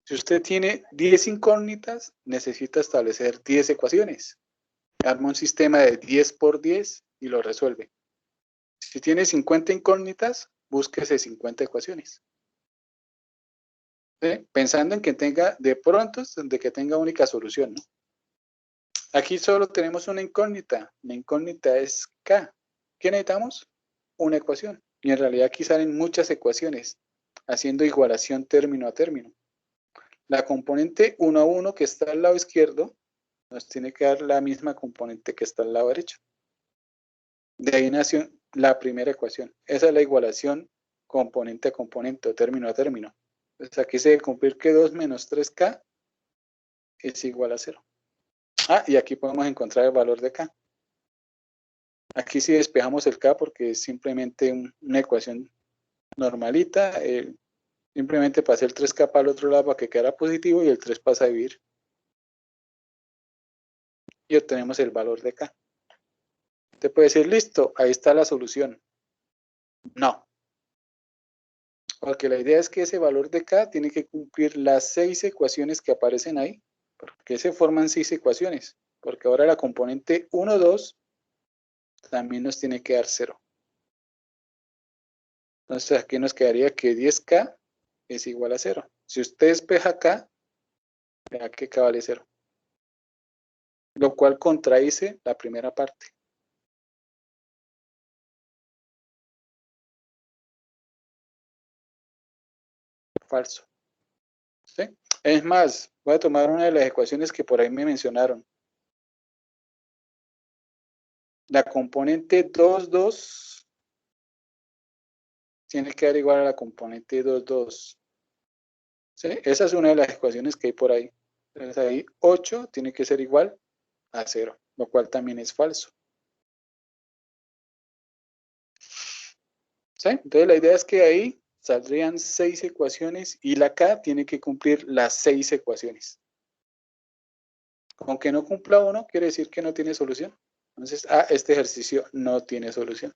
Si usted tiene 10 incógnitas, necesita establecer 10 ecuaciones. Arma un sistema de 10 por 10 y lo resuelve. Si tiene 50 incógnitas, búsquese 50 ecuaciones. ¿Sí? Pensando en que tenga, de pronto, de que tenga única solución, ¿no? Aquí solo tenemos una incógnita. La incógnita es K. ¿Qué necesitamos? Una ecuación. Y en realidad aquí salen muchas ecuaciones, haciendo igualación término a término. La componente 1 a 1 que está al lado izquierdo nos tiene que dar la misma componente que está al lado derecho. De ahí nació la primera ecuación. Esa es la igualación componente a componente o término a término. Entonces aquí se debe cumplir que 2 menos 3K es igual a 0. Ah, y aquí podemos encontrar el valor de K. Aquí sí despejamos el K porque es simplemente una ecuación normalita. Simplemente pasé el 3K para el otro lado para que quedara positivo y el 3 pasa a dividir. Y obtenemos el valor de K. Usted puede decir, listo, ahí está la solución. No. Porque la idea es que ese valor de K tiene que cumplir las 6 ecuaciones que aparecen ahí. Porque se forman 6 ecuaciones. Porque ahora la componente 1, 2 también nos tiene que dar 0. Entonces aquí nos quedaría que 10K es igual a 0. Si usted despeja K, vea que K vale 0. Lo cual contradice la primera parte. Falso. ¿Sí? Es más, voy a tomar una de las ecuaciones que por ahí me mencionaron. La componente 2, 2 tiene que dar igual a la componente 2, 2. ¿Sí? Esa es una de las ecuaciones que hay por ahí. Entonces ahí 8 tiene que ser igual a 0, lo cual también es falso. ¿Sí? Entonces la idea es que ahí saldrían 6 ecuaciones y la K tiene que cumplir las 6 ecuaciones. Aunque no cumpla uno, quiere decir que no tiene solución. Entonces, este ejercicio no tiene solución.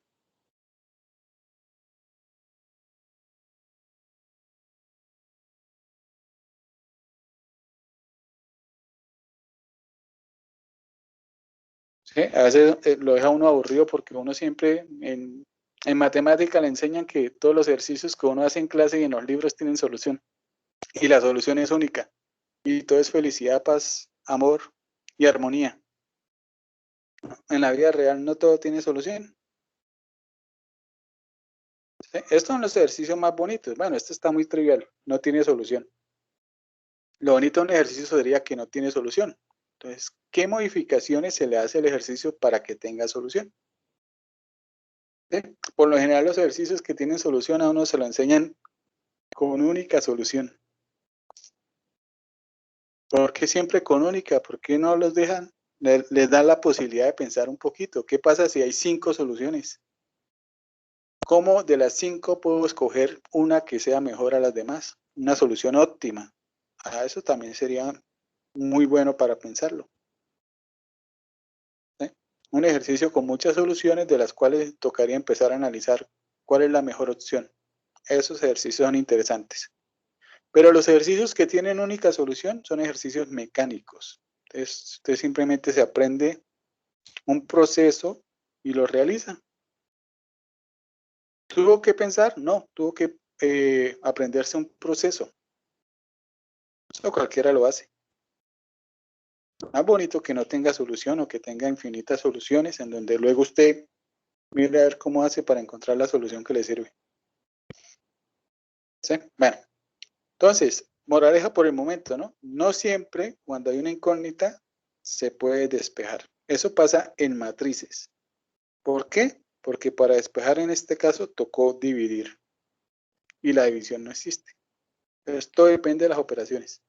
¿Sí? A veces lo deja uno aburrido porque uno siempre en matemática le enseñan que todos los ejercicios que uno hace en clase y en los libros tienen solución. Y la solución es única. Y todo es felicidad, paz amor y armonía. En la vida real no todo tiene solución. ¿Sí? Estos son los ejercicios más bonitos. Bueno, este está muy trivial, no tiene solución. Lo bonito de un ejercicio sería que no tiene solución. Entonces, ¿qué modificaciones se le hace al ejercicio para que tenga solución? ¿Sí? Por lo general, los ejercicios que tienen solución a uno se lo enseñan con única solución. ¿Por qué siempre con única? ¿Por qué no los dejan? Les dan la posibilidad de pensar un poquito. ¿Qué pasa si hay 5 soluciones? ¿Cómo de las 5 puedo escoger una que sea mejor a las demás? Una solución óptima. Eso también sería muy bueno para pensarlo. ¿Sí? Un ejercicio con muchas soluciones de las cuales tocaría empezar a analizar cuál es la mejor opción. Esos ejercicios son interesantes. Pero los ejercicios que tienen única solución son ejercicios mecánicos. Entonces, usted simplemente se aprende un proceso y lo realiza. ¿Tuvo que pensar? No, tuvo que aprenderse un proceso. Eso cualquiera lo hace. Más bonito que no tenga solución o que tenga infinitas soluciones en donde luego usted mire a ver cómo hace para encontrar la solución que le sirve. ¿Sí? Bueno, entonces, moraleja por el momento, ¿no? No siempre cuando hay una incógnita se puede despejar. Eso pasa en matrices. ¿Por qué? Porque para despejar en este caso tocó dividir y la división no existe. Esto depende de las operaciones.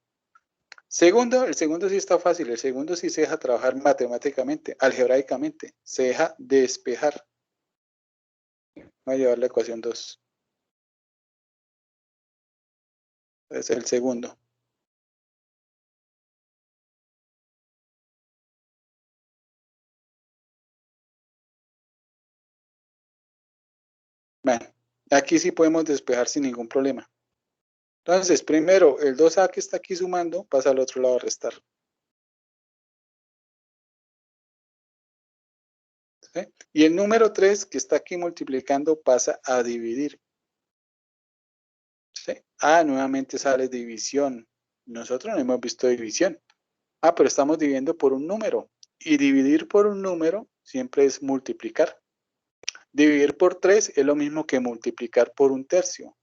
Segundo, el segundo sí está fácil, el segundo sí se deja trabajar matemáticamente, algebraicamente, se deja despejar. Voy a llevar la ecuación 2. Es el segundo. Bueno, aquí sí podemos despejar sin ningún problema. Entonces, primero, el 2a que está aquí sumando pasa al otro lado a restar. ¿Sí? Y el número 3 que está aquí multiplicando pasa a dividir. ¿Sí? Nuevamente sale división. Nosotros no hemos visto división. Pero estamos dividiendo por un número. Y dividir por un número siempre es multiplicar. Dividir por 3 es lo mismo que multiplicar por un tercio.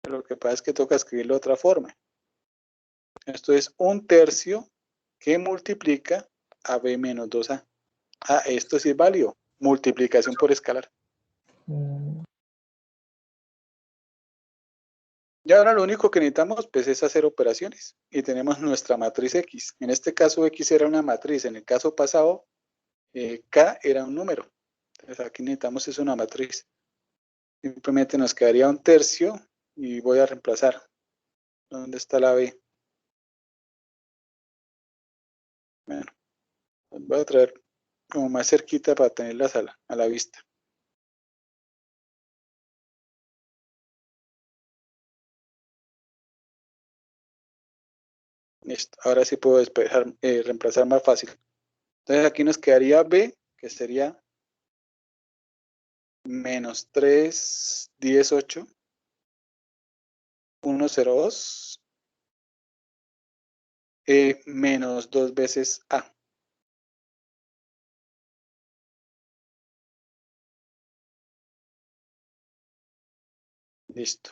Lo que pasa es que toca escribirlo de otra forma. Esto es un tercio que multiplica a b menos 2a. Esto sí es válido. Multiplicación por escalar. Y ahora lo único que necesitamos pues, es hacer operaciones. Y tenemos nuestra matriz X. En este caso X era una matriz. En el caso pasado K era un número. Entonces aquí necesitamos es una matriz. Simplemente nos quedaría un tercio y voy a reemplazar. ¿Dónde está la B? Bueno, voy a traer como más cerquita para tenerlas a la vista. Listo, ahora sí puedo despejar, reemplazar más fácil. Entonces aquí nos quedaría B, que sería menos 3, 10, 8, 1, 0, 2, menos 2 veces A. Listo.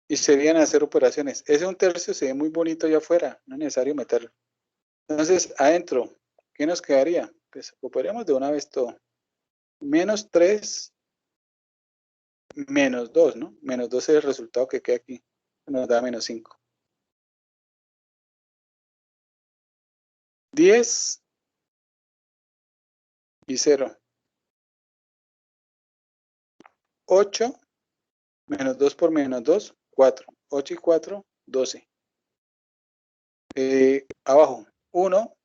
Y serían hacer operaciones. Ese un tercio se ve muy bonito allá afuera, no es necesario meterlo. Entonces, adentro, ¿qué nos quedaría? Pues operaríamos de una vez todo. Menos 3, menos 2, ¿no? Menos 2 es el resultado que queda aquí. Nos da menos 5. 10 y 0. 8 menos 2 por menos 2, 4. 8 y 4, 12. Abajo, 1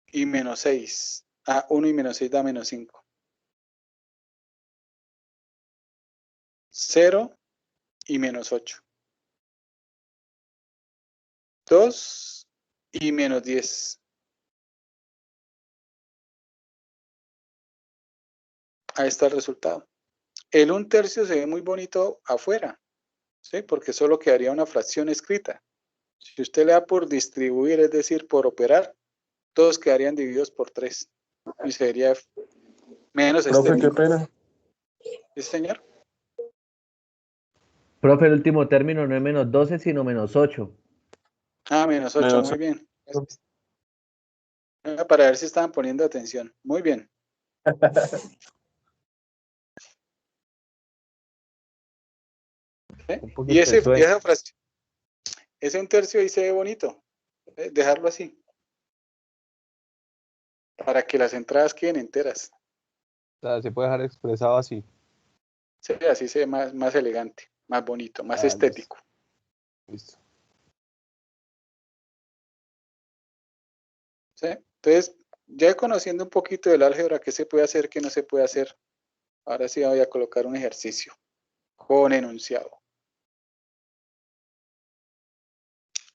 y menos 6. 1 y menos 6 da menos 5. 0 y menos 8. 2 y menos 10. Ahí está el resultado. El 1/3 se ve muy bonito afuera, ¿sí? Porque solo quedaría una fracción escrita. Si usted le da por distribuir, es decir, por operar, todos quedarían divididos por 3 y sería menos Profe, qué estético. pena. ¿Sí, señor? Profe, el último término no es -12, sino -8. Ah, -8, Menos muy bien. Para ver si estaban poniendo atención. Muy bien. ¿Sí? Un Y poquito de sueño. esa frase, ese 1/3 ahí se ve bonito. Dejarlo así. Para que las entradas queden enteras. O sea, se puede dejar expresado así. Sí, así se ve más elegante, más bonito, más Listo. estético. Listo. ¿Sí? Entonces, ya conociendo un poquito del álgebra, qué se puede hacer, qué no se puede hacer, ahora sí voy a colocar un ejercicio con enunciado.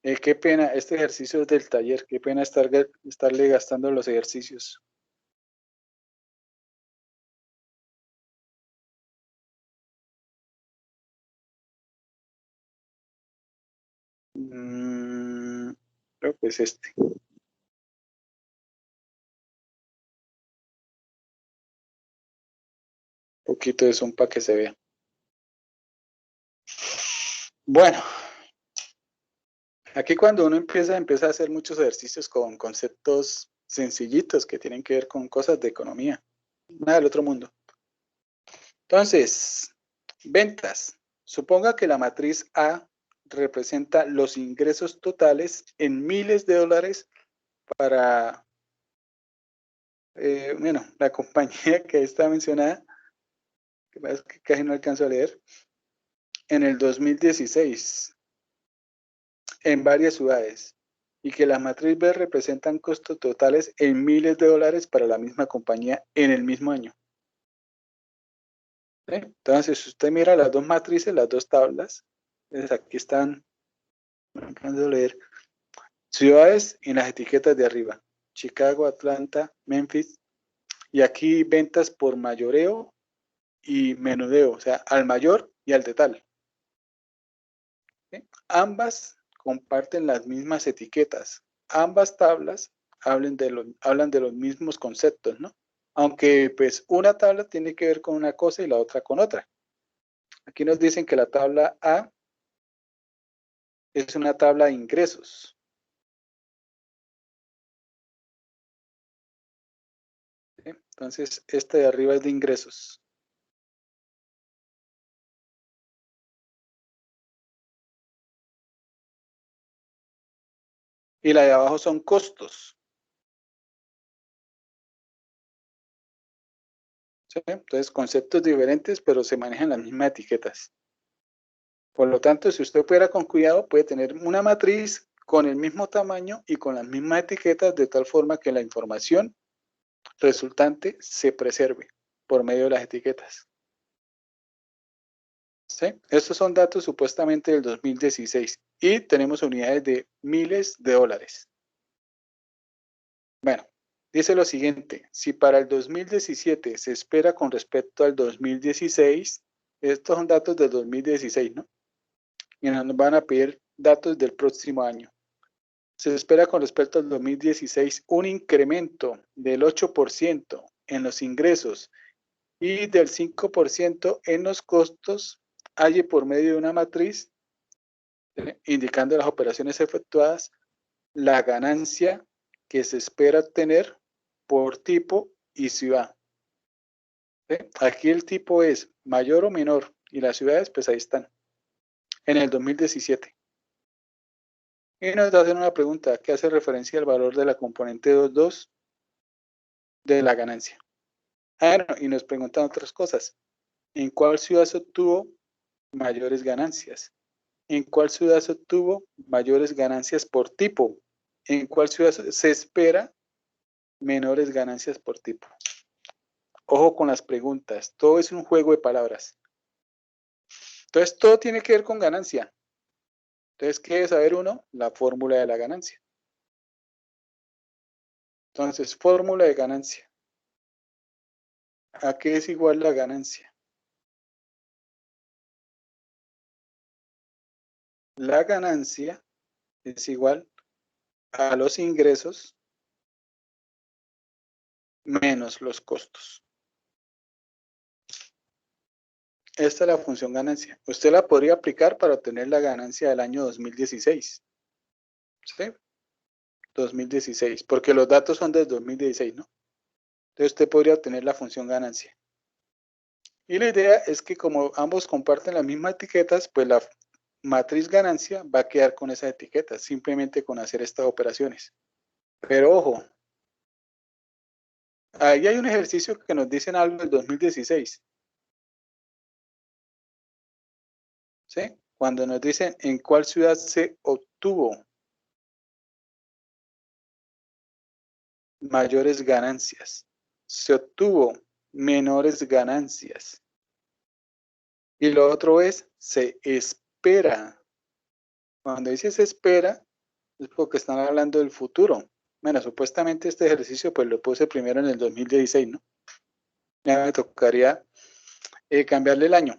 Qué pena, este ejercicio es del taller, qué pena estarle gastando los ejercicios. Creo que es este. Un poquito de zoom para que se vea. Bueno, aquí cuando uno empieza a hacer muchos ejercicios con conceptos sencillitos que tienen que ver con cosas de economía. Nada del otro mundo. Entonces, ventas. Suponga que la matriz A representa los ingresos totales en miles de dólares para, bueno, la compañía que está mencionada, que casi no alcanzo a leer, en el 2016, en varias ciudades, y que la matriz B representan costos totales en miles de dólares para la misma compañía en el mismo año. ¿Sí? Entonces, si usted mira las dos matrices, las dos tablas, entonces aquí están, no alcanzo a leer, ciudades en las etiquetas de arriba, Chicago, Atlanta, Memphis, y aquí ventas por mayoreo y menudeo, o sea, al mayor y al de tal. ¿Sí? Ambas comparten las mismas etiquetas. Ambas tablas hablan de los mismos conceptos, ¿no? Aunque pues una tabla tiene que ver con una cosa y la otra con otra. Aquí nos dicen que la tabla A es una tabla de ingresos. ¿Sí? Entonces, esta de arriba es de ingresos. Y la de abajo son costos. ¿Sí? Entonces, conceptos diferentes, pero se manejan las mismas etiquetas. Por lo tanto, si usted opera con cuidado, puede tener una matriz con el mismo tamaño y con las mismas etiquetas, de tal forma que la información resultante se preserve por medio de las etiquetas. ¿Sí? Estos son datos supuestamente del 2016 y tenemos unidades de miles de dólares. Bueno, dice lo siguiente: si para el 2017 se espera con respecto al 2016, estos son datos del 2016, ¿no? Y nos van a pedir datos del próximo año. Se espera con respecto al 2016 un incremento del 8% en los ingresos y del 5% en los costos, halle por medio de una matriz indicando las operaciones efectuadas, la ganancia que se espera obtener por tipo y ciudad. ¿Sí? Aquí el tipo es mayor o menor y las ciudades pues ahí están en el 2017. Y nos hacen una pregunta que hace referencia al valor de la componente 2.2 de la ganancia. Bueno, y nos preguntan otras cosas. ¿En cuál ciudad se obtuvo mayores ganancias? ¿En cuál ciudad se obtuvo mayores ganancias por tipo? ¿En cuál ciudad se espera menores ganancias por tipo? Ojo con las preguntas. Todo es un juego de palabras. Entonces, todo tiene que ver con ganancia. Entonces, ¿qué debe saber uno? La fórmula de la ganancia. Entonces, fórmula de ganancia. ¿A qué es igual la ganancia? la ganancia es igual a los ingresos menos los costos. Esta es la función ganancia. Usted la podría aplicar para obtener la ganancia del año 2016. ¿Sí? 2016, porque los datos son del 2016, ¿no? Entonces usted podría obtener la función ganancia. Y la idea es que como ambos comparten las mismas etiquetas, pues la matriz ganancia va a quedar con esas etiquetas, simplemente con hacer estas operaciones. Pero ojo, ahí hay un ejercicio que nos dicen algo del 2016. ¿Sí? Cuando nos dicen en cuál ciudad se obtuvo mayores ganancias, se obtuvo menores ganancias. Y lo otro es, se espera. Cuando dice se espera, es porque están hablando del futuro. Bueno, supuestamente este ejercicio pues lo puse primero en el 2016, ¿no? Ya me tocaría cambiarle el año.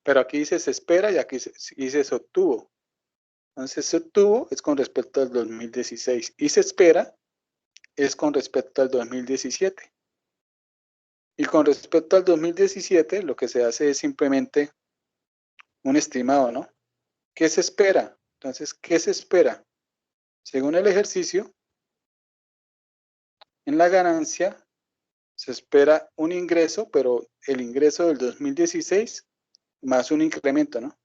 Pero aquí dice se espera y aquí dice se obtuvo. Entonces se obtuvo es con respecto al 2016 y se espera es con respecto al 2017. Y con respecto al 2017 lo que se hace es simplemente un estimado, ¿no? ¿Qué se espera? Entonces, ¿qué se espera? Según el ejercicio, en la ganancia se espera un ingreso, pero el ingreso del 2016 más un incremento, ¿no?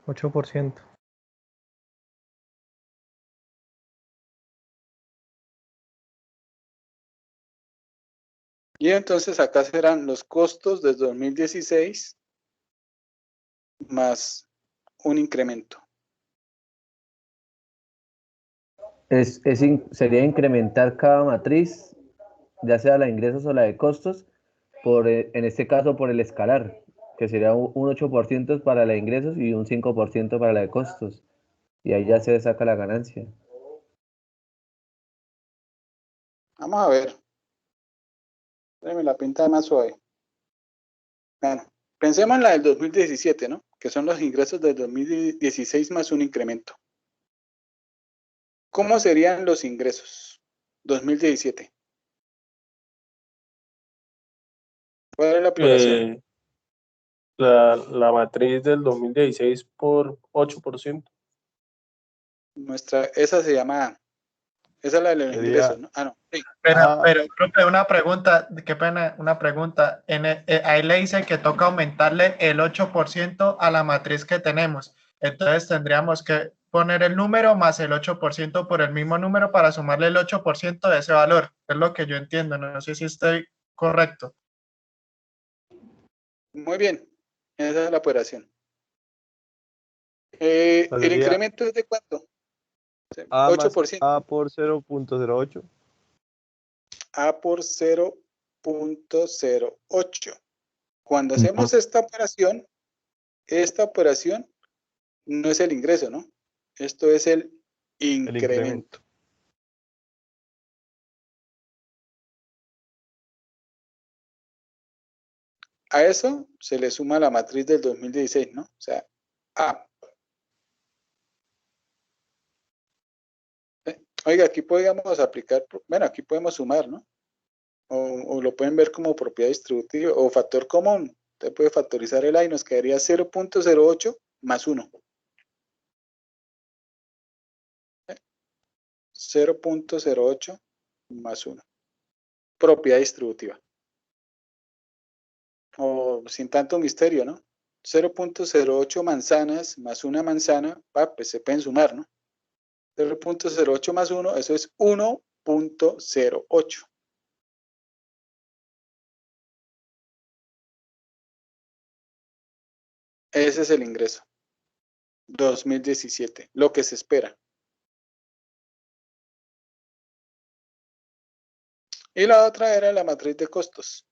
8%. Y entonces acá serán los costos del 2016 más un incremento. Sería incrementar cada matriz, ya sea la de ingresos o la de costos, en este caso por el escalar, que sería un 8% para la de ingresos y un 5% para la de costos. Y ahí ya se saca la ganancia. Vamos a ver. Déjame la pinta más suave. Bueno, pensemos en la del 2017, ¿no? Que son los ingresos del 2016 más un incremento. ¿Cómo serían los ingresos? 2017. ¿Cuál es la operación? La matriz del 2016 por 8%. Esa se llama A. Esa es la de los Sería ingresos, ¿no? Ah, no. Sí. Pero, profe, una pregunta, qué pena, una pregunta. Ahí le dice que toca aumentarle el 8% a la matriz que tenemos. Entonces tendríamos que poner el número más el 8% por el mismo número para sumarle el 8% de ese valor. Es lo que yo entiendo, no sé si estoy correcto. Muy bien. Esa es la operación. ¿El sería incremento es de cuánto? A más 8%. A por 0.08. A por 0.08. Cuando No. hacemos esta operación no es el ingreso, ¿no? Esto es el El incremento. incremento. A eso se le suma la matriz del 2016, ¿no? O sea, A. Oiga, aquí podríamos aplicar, bueno, aquí podemos sumar, ¿no? O lo pueden ver como propiedad distributiva o factor común. Usted puede factorizar el A y nos quedaría 0.08 más 1. 0.08 más 1. Propiedad distributiva. O sin tanto misterio, ¿no? 0.08 manzanas más una manzana, pues se pueden sumar, ¿no? 0.08 más 1, eso es 1.08. Ese es el ingreso. 2017, lo que se espera. Y la otra era la matriz de costos.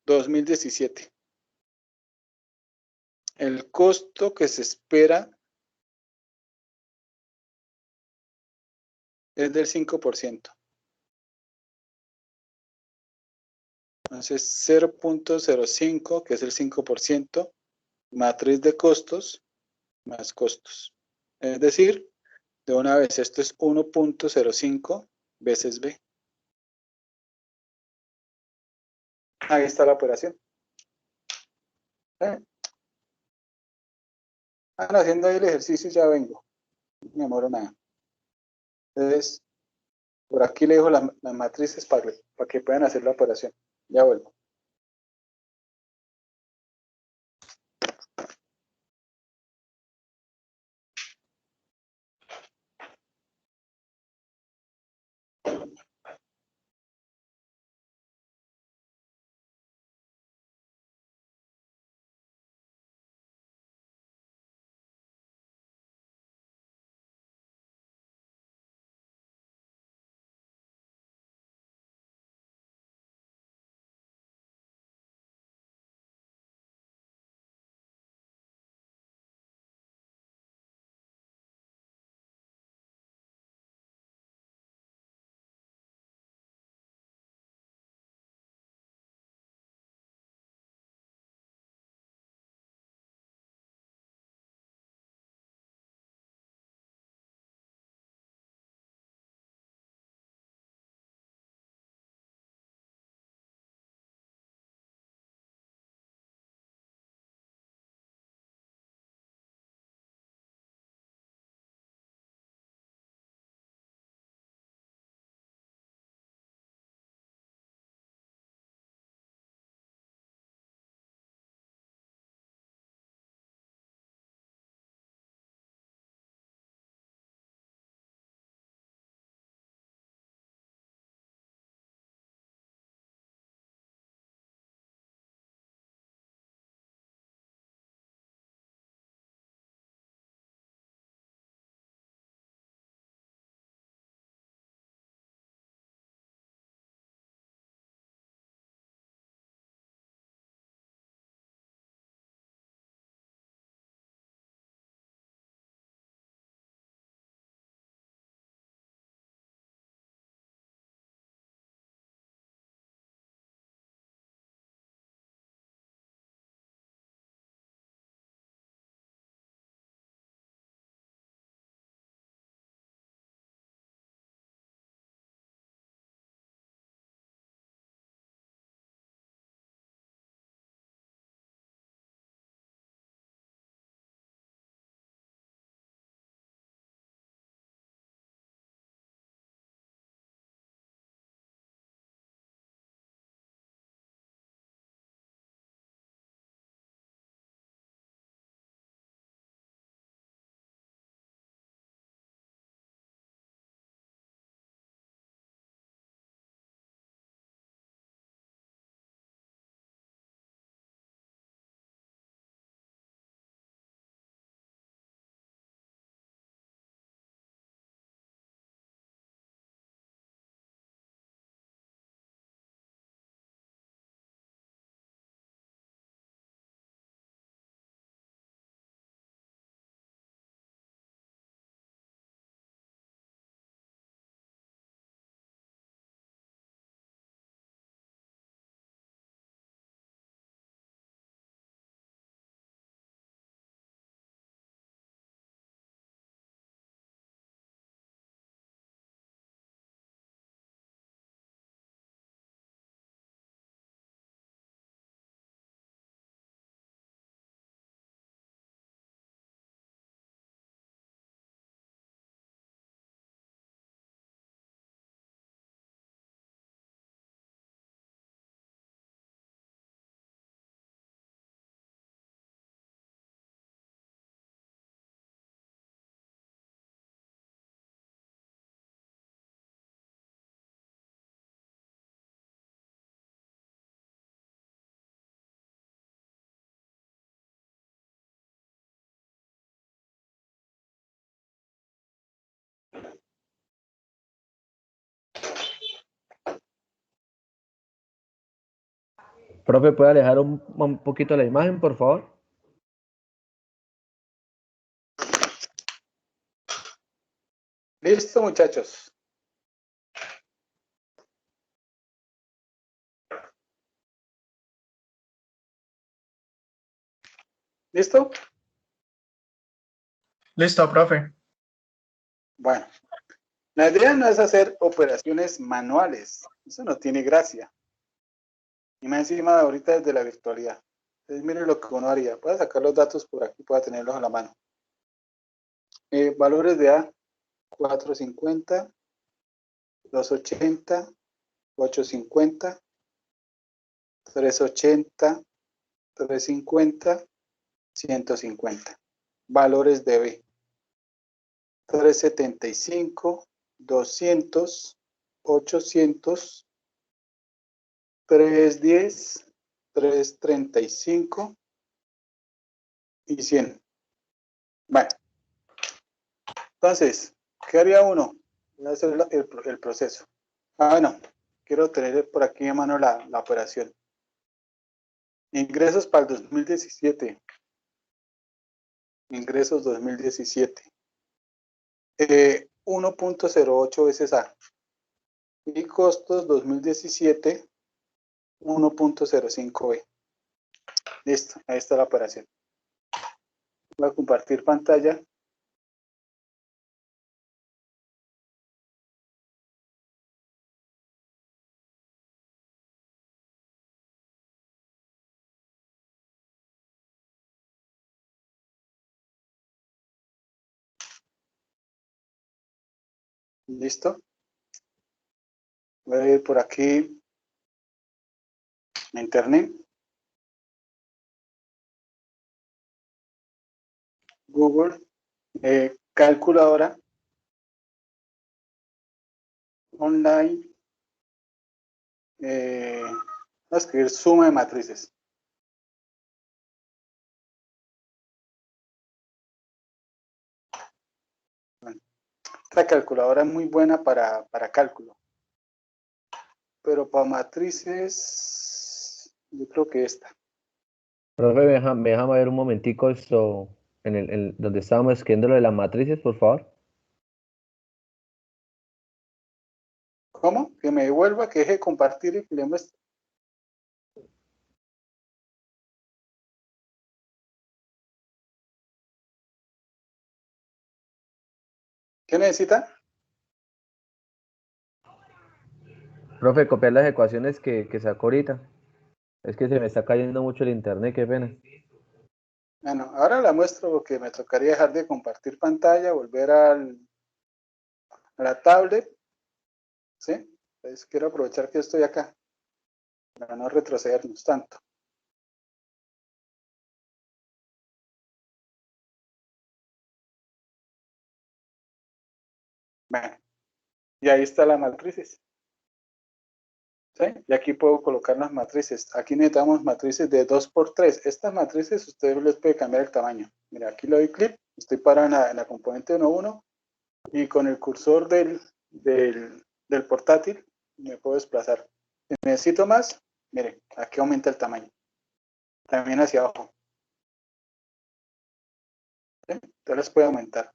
2017. El costo que se espera es del 5%. Entonces 0.05, que es el 5%, matriz de costos más costos. Es decir, de una vez, esto es 1.05 veces B. Ahí está la operación. Haciendo ahí el ejercicio, ya vengo. No me demoro nada. Entonces, por aquí le dejo las matrices para que puedan hacer la operación. Ya vuelvo. Profe, ¿puede alejar un poquito la imagen, por favor? Listo, muchachos. ¿Listo? Listo, profe. Bueno, la idea no es hacer operaciones manuales. Eso no tiene gracia. Y más encima ahorita desde la virtualidad. Entonces miren lo que uno haría. Voy a sacar los datos por aquí, para tenerlos a la mano. Valores de A, 450, 280, 850, 380, 350, 150. Valores de B, 375, 200, 800, 310, 335 y 100. Bueno, entonces, ¿qué haría uno? Voy a hacer el proceso. Bueno, quiero tener por aquí a mano la operación. Ingresos para el 2017. Ingresos 2017. 1.08 veces A. Y costos 2017, 1.05B. Listo, ahí está la operación. Voy a compartir pantalla. Listo. Voy a ir por aquí a internet. Google. Calculadora. Online. Voy a escribir suma de matrices. Bueno, esta calculadora es muy buena para cálculo. Pero para matrices, yo creo que esta. Profe, me deja ver un momentico esto en donde estábamos escribiendo lo de las matrices, por favor. ¿Cómo? Que me devuelva, que deje de compartir y que le muestre. ¿Qué necesita? Profe, copiar las ecuaciones que sacó ahorita. Es que se me está cayendo mucho el internet, qué pena. Bueno, ahora la muestro porque me tocaría dejar de compartir pantalla, volver a la tablet. ¿Sí? Entonces quiero aprovechar que estoy acá para no retrocedernos tanto. Bueno, y ahí está la matrices. ¿Sí? Y aquí puedo colocar las matrices. Aquí necesitamos matrices de 2×3. Estas matrices ustedes les puede cambiar el tamaño. Mira, aquí le doy clic, estoy parado en la componente 1,1 y con el cursor del portátil me puedo desplazar. Si necesito más, mire, aquí aumenta el tamaño. También hacia abajo. ¿Sí? Entonces les puede aumentar.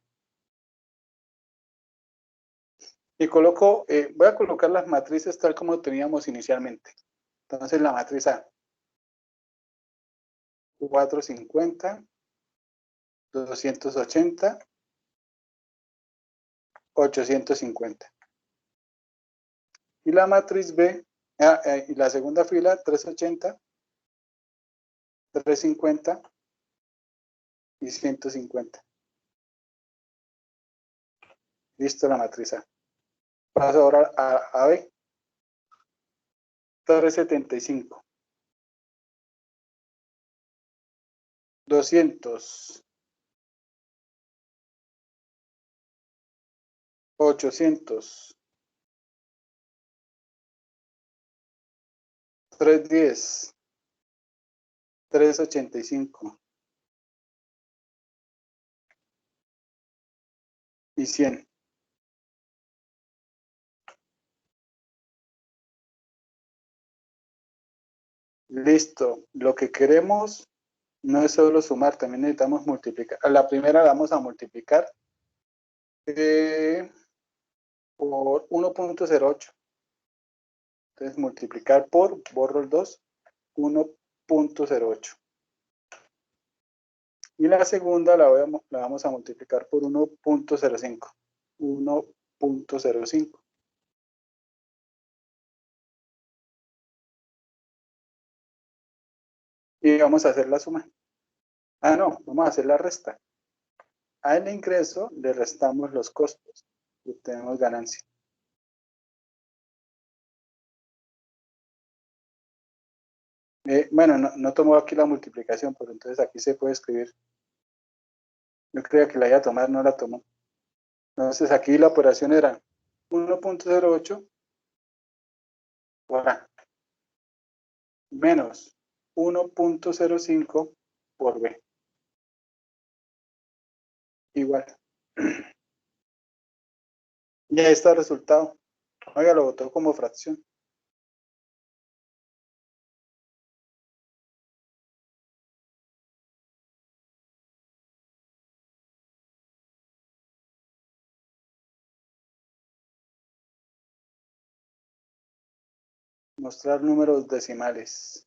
Y coloco, voy a colocar las matrices tal como teníamos inicialmente. Entonces la matriz A, 450, 280, 850. Y la matriz B, y la segunda fila, 380, 350 y 150. Listo la matriz A. Paso ahora a B. 375. 200. 800. 310. 385. Y 100. Listo. Lo que queremos no es solo sumar, también necesitamos multiplicar. A la primera la vamos a multiplicar por 1.08. Entonces multiplicar por, borro el 2, 1.08. Y la segunda la vamos a multiplicar por 1.05. 1.05. Y vamos a hacer la suma. Ah, no, vamos a hacer la resta. Al ingreso le restamos los costos y obtenemos ganancia. Bueno, no tomo aquí la multiplicación, pero entonces aquí se puede escribir. Yo creía que la iba a tomar, no la tomó. Entonces aquí la operación era 1.08 por A menos 1.05 por B. Igual. Y ahí está el resultado. Oiga, lo botó como fracción. Mostrar números decimales.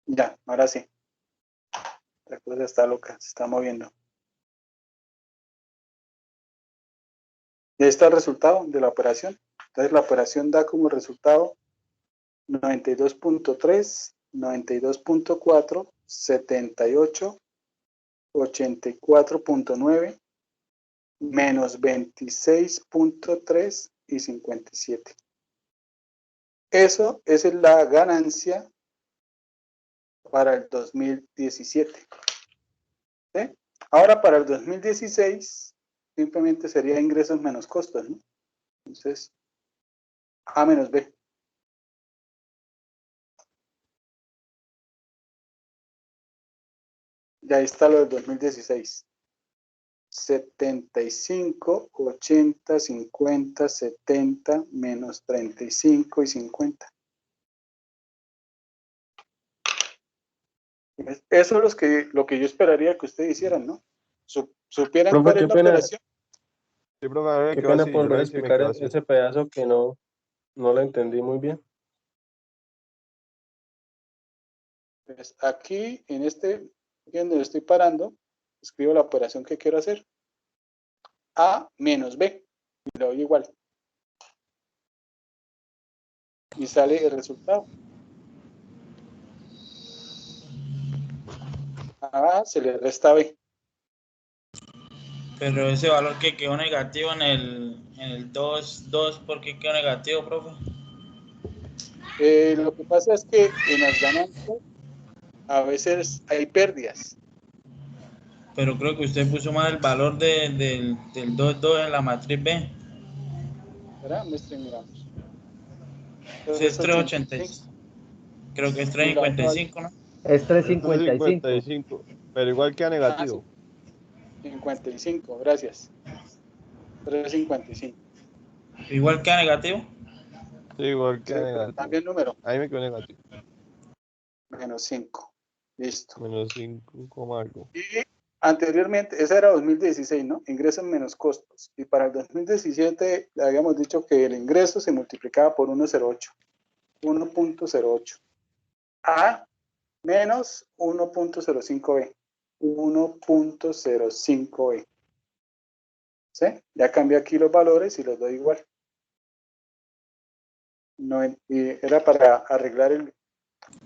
Ya, ahora sí. La cosa está loca, se está moviendo. Y ahí está el resultado de la operación. Entonces la operación da como resultado 92.3, 92.4, 78, 84.9, menos 26.3 y 57. Esa es la ganancia para el 2017. ¿Sí? Ahora para el 2016 simplemente sería ingresos menos costos, ¿no? Entonces, A menos B. Y ahí está lo del 2016. 75, 80, 50, 70, menos 35 y 50. Eso es lo que yo esperaría que ustedes hicieran, ¿no? ¿Supieran Profe, cuál es qué la pena, operación? Sí, profe, a mí me qué quedó pena así, por yo volver a ahí sí me explicar quedó así. ese pedazo que no lo entendí muy bien. Pues aquí, en este, donde estoy parando, escribo la operación que quiero hacer. A menos B. Y le doy igual. Y sale el resultado. A se le resta B. Pero ese valor que quedó negativo en el 2, ¿por qué quedó negativo, profe? Lo que pasa es que en las ganancias a veces hay pérdidas. Pero creo que usted puso mal el valor del 2 en la matriz B. ¿Verdad? Miramos. Ese es 385. 386. Creo que es Y la otra 355, ¿no? Es Es 355. 355, pero igual queda sí, negativo. 55, gracias. 355. Igual queda negativo. Sí, igual Sí, queda pero negativo. cambia el número. Ahí me quedó negativo. Menos 5. Listo. Menos 5, algo. Y anteriormente, esa era 2016, ¿no? Ingresos menos costos. Y para el 2017 le habíamos dicho que el ingreso se multiplicaba por 1.08. 1.08. A menos 1.05B. 1.05B. ¿Sí? Ya cambié aquí los valores y los doy igual. No, y era para arreglar el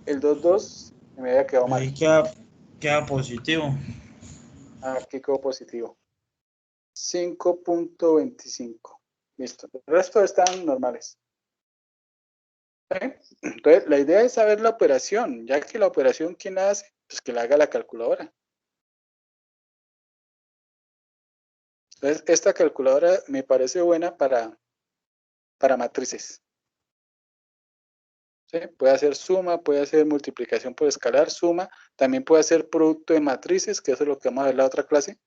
2.2, y me había quedado mal. Ahí queda positivo. Aquí quedó positivo. 5.25. Listo. El resto están normales. ¿Sí? Entonces, la idea es saber la operación, ya que la operación, ¿quién la hace? Pues que la haga la calculadora. Entonces, esta calculadora me parece buena para matrices. ¿Sí? Puede hacer suma, puede hacer multiplicación por escalar, suma. También puede hacer producto de matrices, que eso es lo que vamos a ver en la otra clase.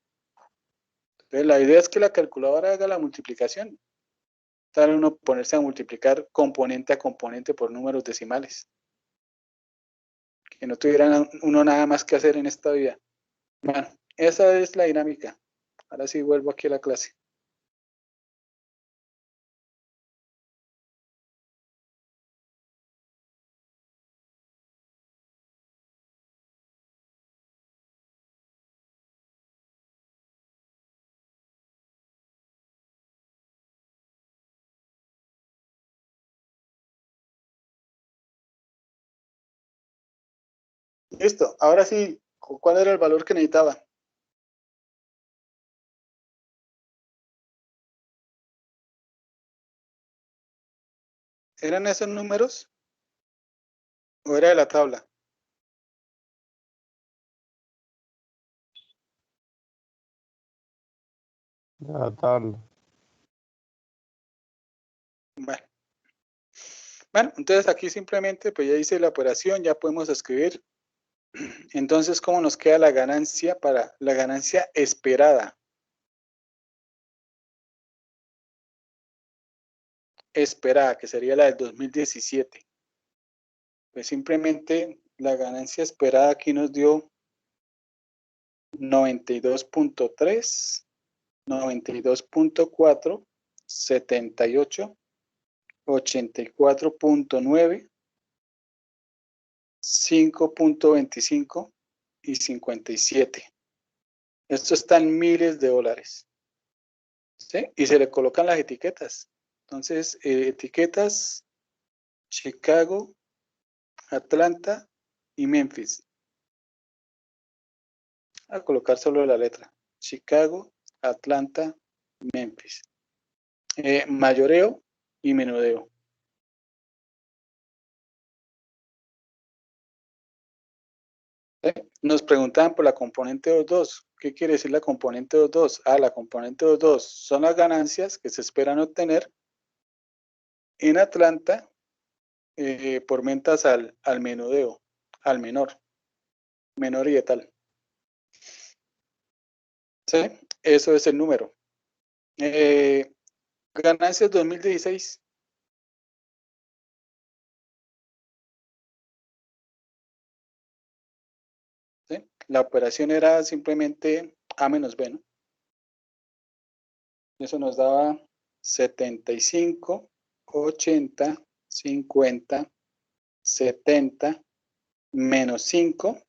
Entonces, la idea es que la calculadora haga la multiplicación. Tal uno ponerse a multiplicar componente a componente por números decimales. Que no tuvieran uno nada más que hacer en esta vida. Bueno, esa es la dinámica. Ahora sí vuelvo aquí a la clase. Listo. Ahora sí, ¿cuál era el valor que necesitaba? ¿Eran esos números o era de la tabla? La tabla. Bueno. Bueno, entonces aquí simplemente pues ya hice la operación, ya podemos escribir. Entonces, ¿cómo nos queda la ganancia para la ganancia esperada? Esperada, que sería la del 2017. Pues simplemente la ganancia esperada aquí nos dio 92.3, 92.4, 78, 84.9, 5.25 y 57. Esto está en miles de dólares. ¿Sí? Y se le colocan las etiquetas. Entonces, etiquetas Chicago, Atlanta y Memphis. A colocar solo la letra. Chicago, Atlanta, Memphis. Mayoreo y menudeo. Nos preguntaban por la componente 2.2. ¿Qué quiere decir la componente 2.2? La componente 2.2 son las ganancias que se esperan obtener en Atlanta por ventas al menudeo, al menor y de tal. ¿Sí? Eso es el número. Ganancias 2016. ¿Sí? La operación era simplemente A menos B, ¿no? Eso nos daba 75, 80, 50, 70, menos 5.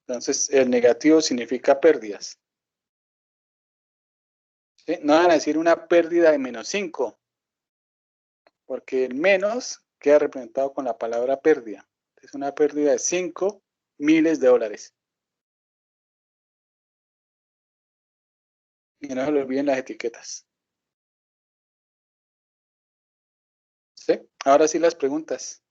Entonces, el negativo significa pérdidas. ¿Sí? No van a decir una pérdida de menos 5, porque el menos queda representado con la palabra pérdida. Es una pérdida de 5 miles de dólares. Y no se le olviden las etiquetas. ¿Sí? Ahora sí las preguntas.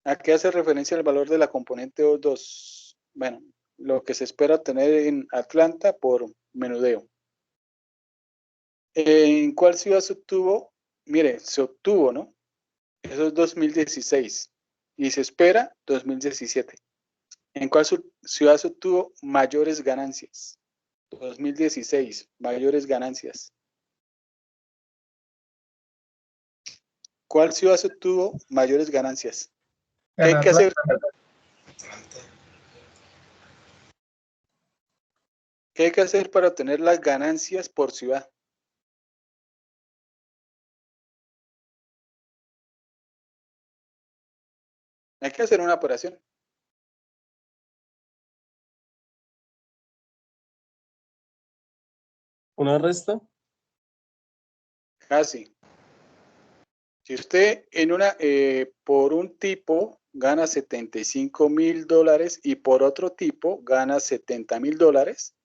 ¿A qué hace referencia el valor de la componente O2? Bueno, lo que se espera obtener en Atlanta por menudeo. ¿En cuál ciudad se obtuvo? Mire, se obtuvo, ¿no? Eso es 2016. Y se espera 2017. ¿En cuál ciudad se obtuvo mayores ganancias? 2016, mayores ganancias. ¿Cuál ciudad se obtuvo mayores ganancias? ¿Qué hay que hacer? ¿Qué hay que hacer para obtener las ganancias por ciudad? Hay que hacer una operación. ¿Una resta? Casi. Si usted en por un tipo gana 75.000 dólares y por otro tipo gana 70.000 dólares,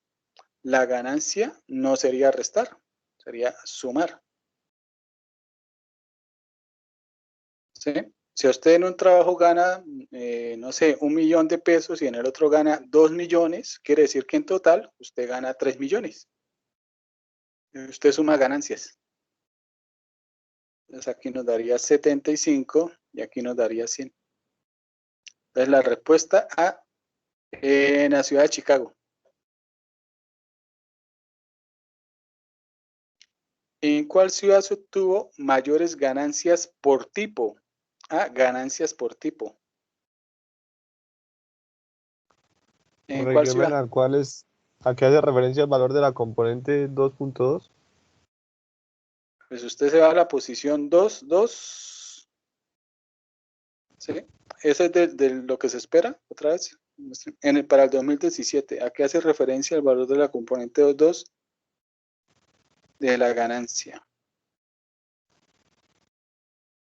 la ganancia no sería restar, sería sumar. ¿Sí? Si usted en un trabajo gana, no sé, 1 millón de pesos y en el otro gana 2 millones, quiere decir que en total usted gana 3 millones. Usted suma ganancias. Entonces aquí nos daría 75 y aquí nos daría 100. Entonces la respuesta A en la ciudad de Chicago. ¿En cuál ciudad se obtuvo mayores ganancias por tipo? Ganancias por tipo. ¿En cuál ciudad? ¿A qué hace referencia el valor de la componente 2.2? Pues usted se va a la posición 2, 2. ¿Sí? Ese es de lo que se espera, otra vez, para el 2017. ¿A qué hace referencia el valor de la componente 2.2 de la ganancia?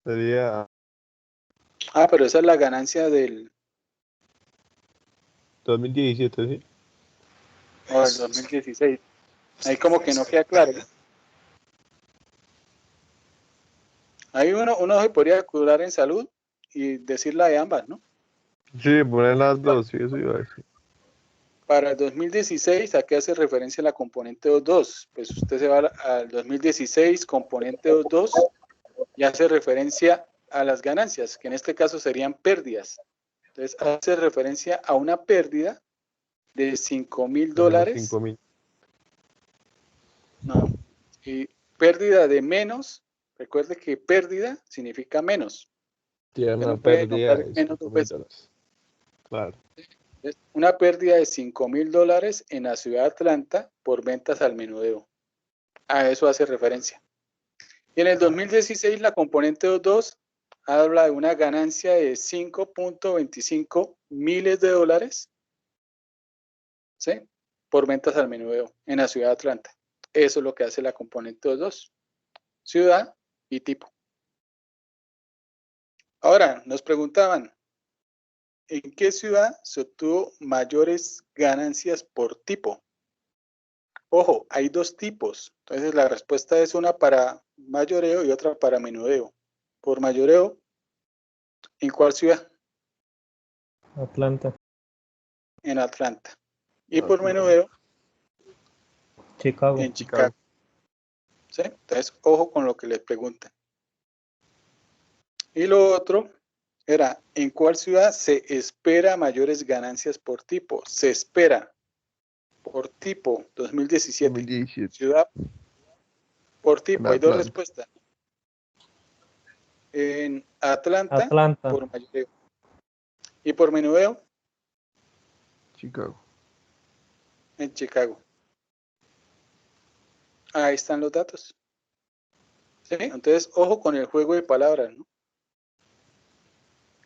Sería Ah, pero esa es la ganancia del 2017, sí. o del 2016. Ahí como que no queda claro, ¿no? Ahí uno se podría curar en salud y decir la de ambas, ¿no? Sí, poner las dos, sí, eso iba a decir. Para el 2016, ¿a qué hace referencia la componente 2.2? Pues usted se va al 2016, componente 2.2, y hace referencia a las ganancias, que en este caso serían pérdidas. Entonces, hace referencia a una pérdida de $5.000. 5.000. No, y pérdida de menos, recuerde que pérdida significa menos. Tiene Usted una no puede pérdida nombrar de menos dos 5.000 veces. dólares. Claro. Una pérdida de $5.000 en la ciudad de Atlanta por ventas al menudeo. A eso hace referencia. Y en el 2016, la componente 2.2 habla de una ganancia de $5.25 miles, ¿sí? Por ventas al menudeo en la ciudad de Atlanta. Eso es lo que hace la componente 2.2. Ciudad y tipo. Ahora, nos preguntaban, ¿en qué ciudad se obtuvo mayores ganancias por tipo? Ojo, hay dos tipos. Entonces la respuesta es una para mayoreo y otra para menudeo. Por mayoreo, ¿en cuál ciudad? Atlanta, En Atlanta. Y por menudeo, Chicago. en Chicago. ¿Sí? Entonces, ojo con lo que les preguntan. Y lo otro era, ¿en cuál ciudad se espera mayores ganancias por tipo? Se espera por tipo 2017. 2017. Ciudad por tipo. En Hay dos Atlanta. respuestas. En Atlanta, Atlanta, por mayoreo. Y por menudeo, Chicago. en Chicago. Ahí están los datos. ¿Sí? Entonces, ojo con el juego de palabras, ¿no?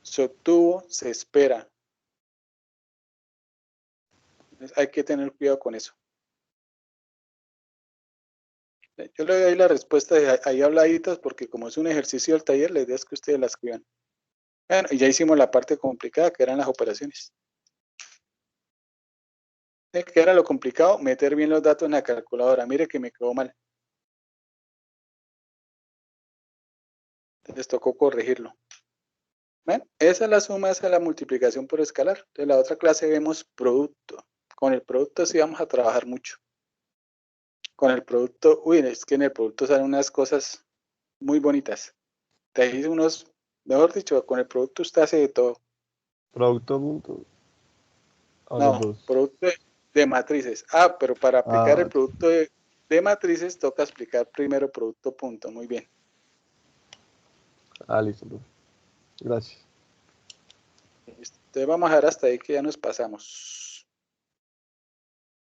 Se obtuvo, se espera. Entonces, hay que tener cuidado con eso. Yo le doy la respuesta de ahí habladitas porque como es un ejercicio del taller, la idea es que ustedes la escriban. Bueno, y ya hicimos la parte complicada, que eran las operaciones. ¿Qué era lo complicado? Meter bien los datos en la calculadora. Mire que me quedó mal. Les tocó corregirlo. ¿Ven? Esa es la suma, esa es la multiplicación por escalar. Entonces, en la otra clase vemos producto. Con el producto sí vamos a trabajar mucho. Con el producto, uy, es que en el producto salen unas cosas muy bonitas. De ahí unos, mejor dicho, con el producto usted hace de todo. Producto punto. A los No, dos. producto de matrices. Ah, pero para aplicar el Ah, producto de matrices toca explicar primero producto punto. Muy bien. listo, profe. Gracias. Entonces vamos a dejar hasta ahí que ya nos pasamos.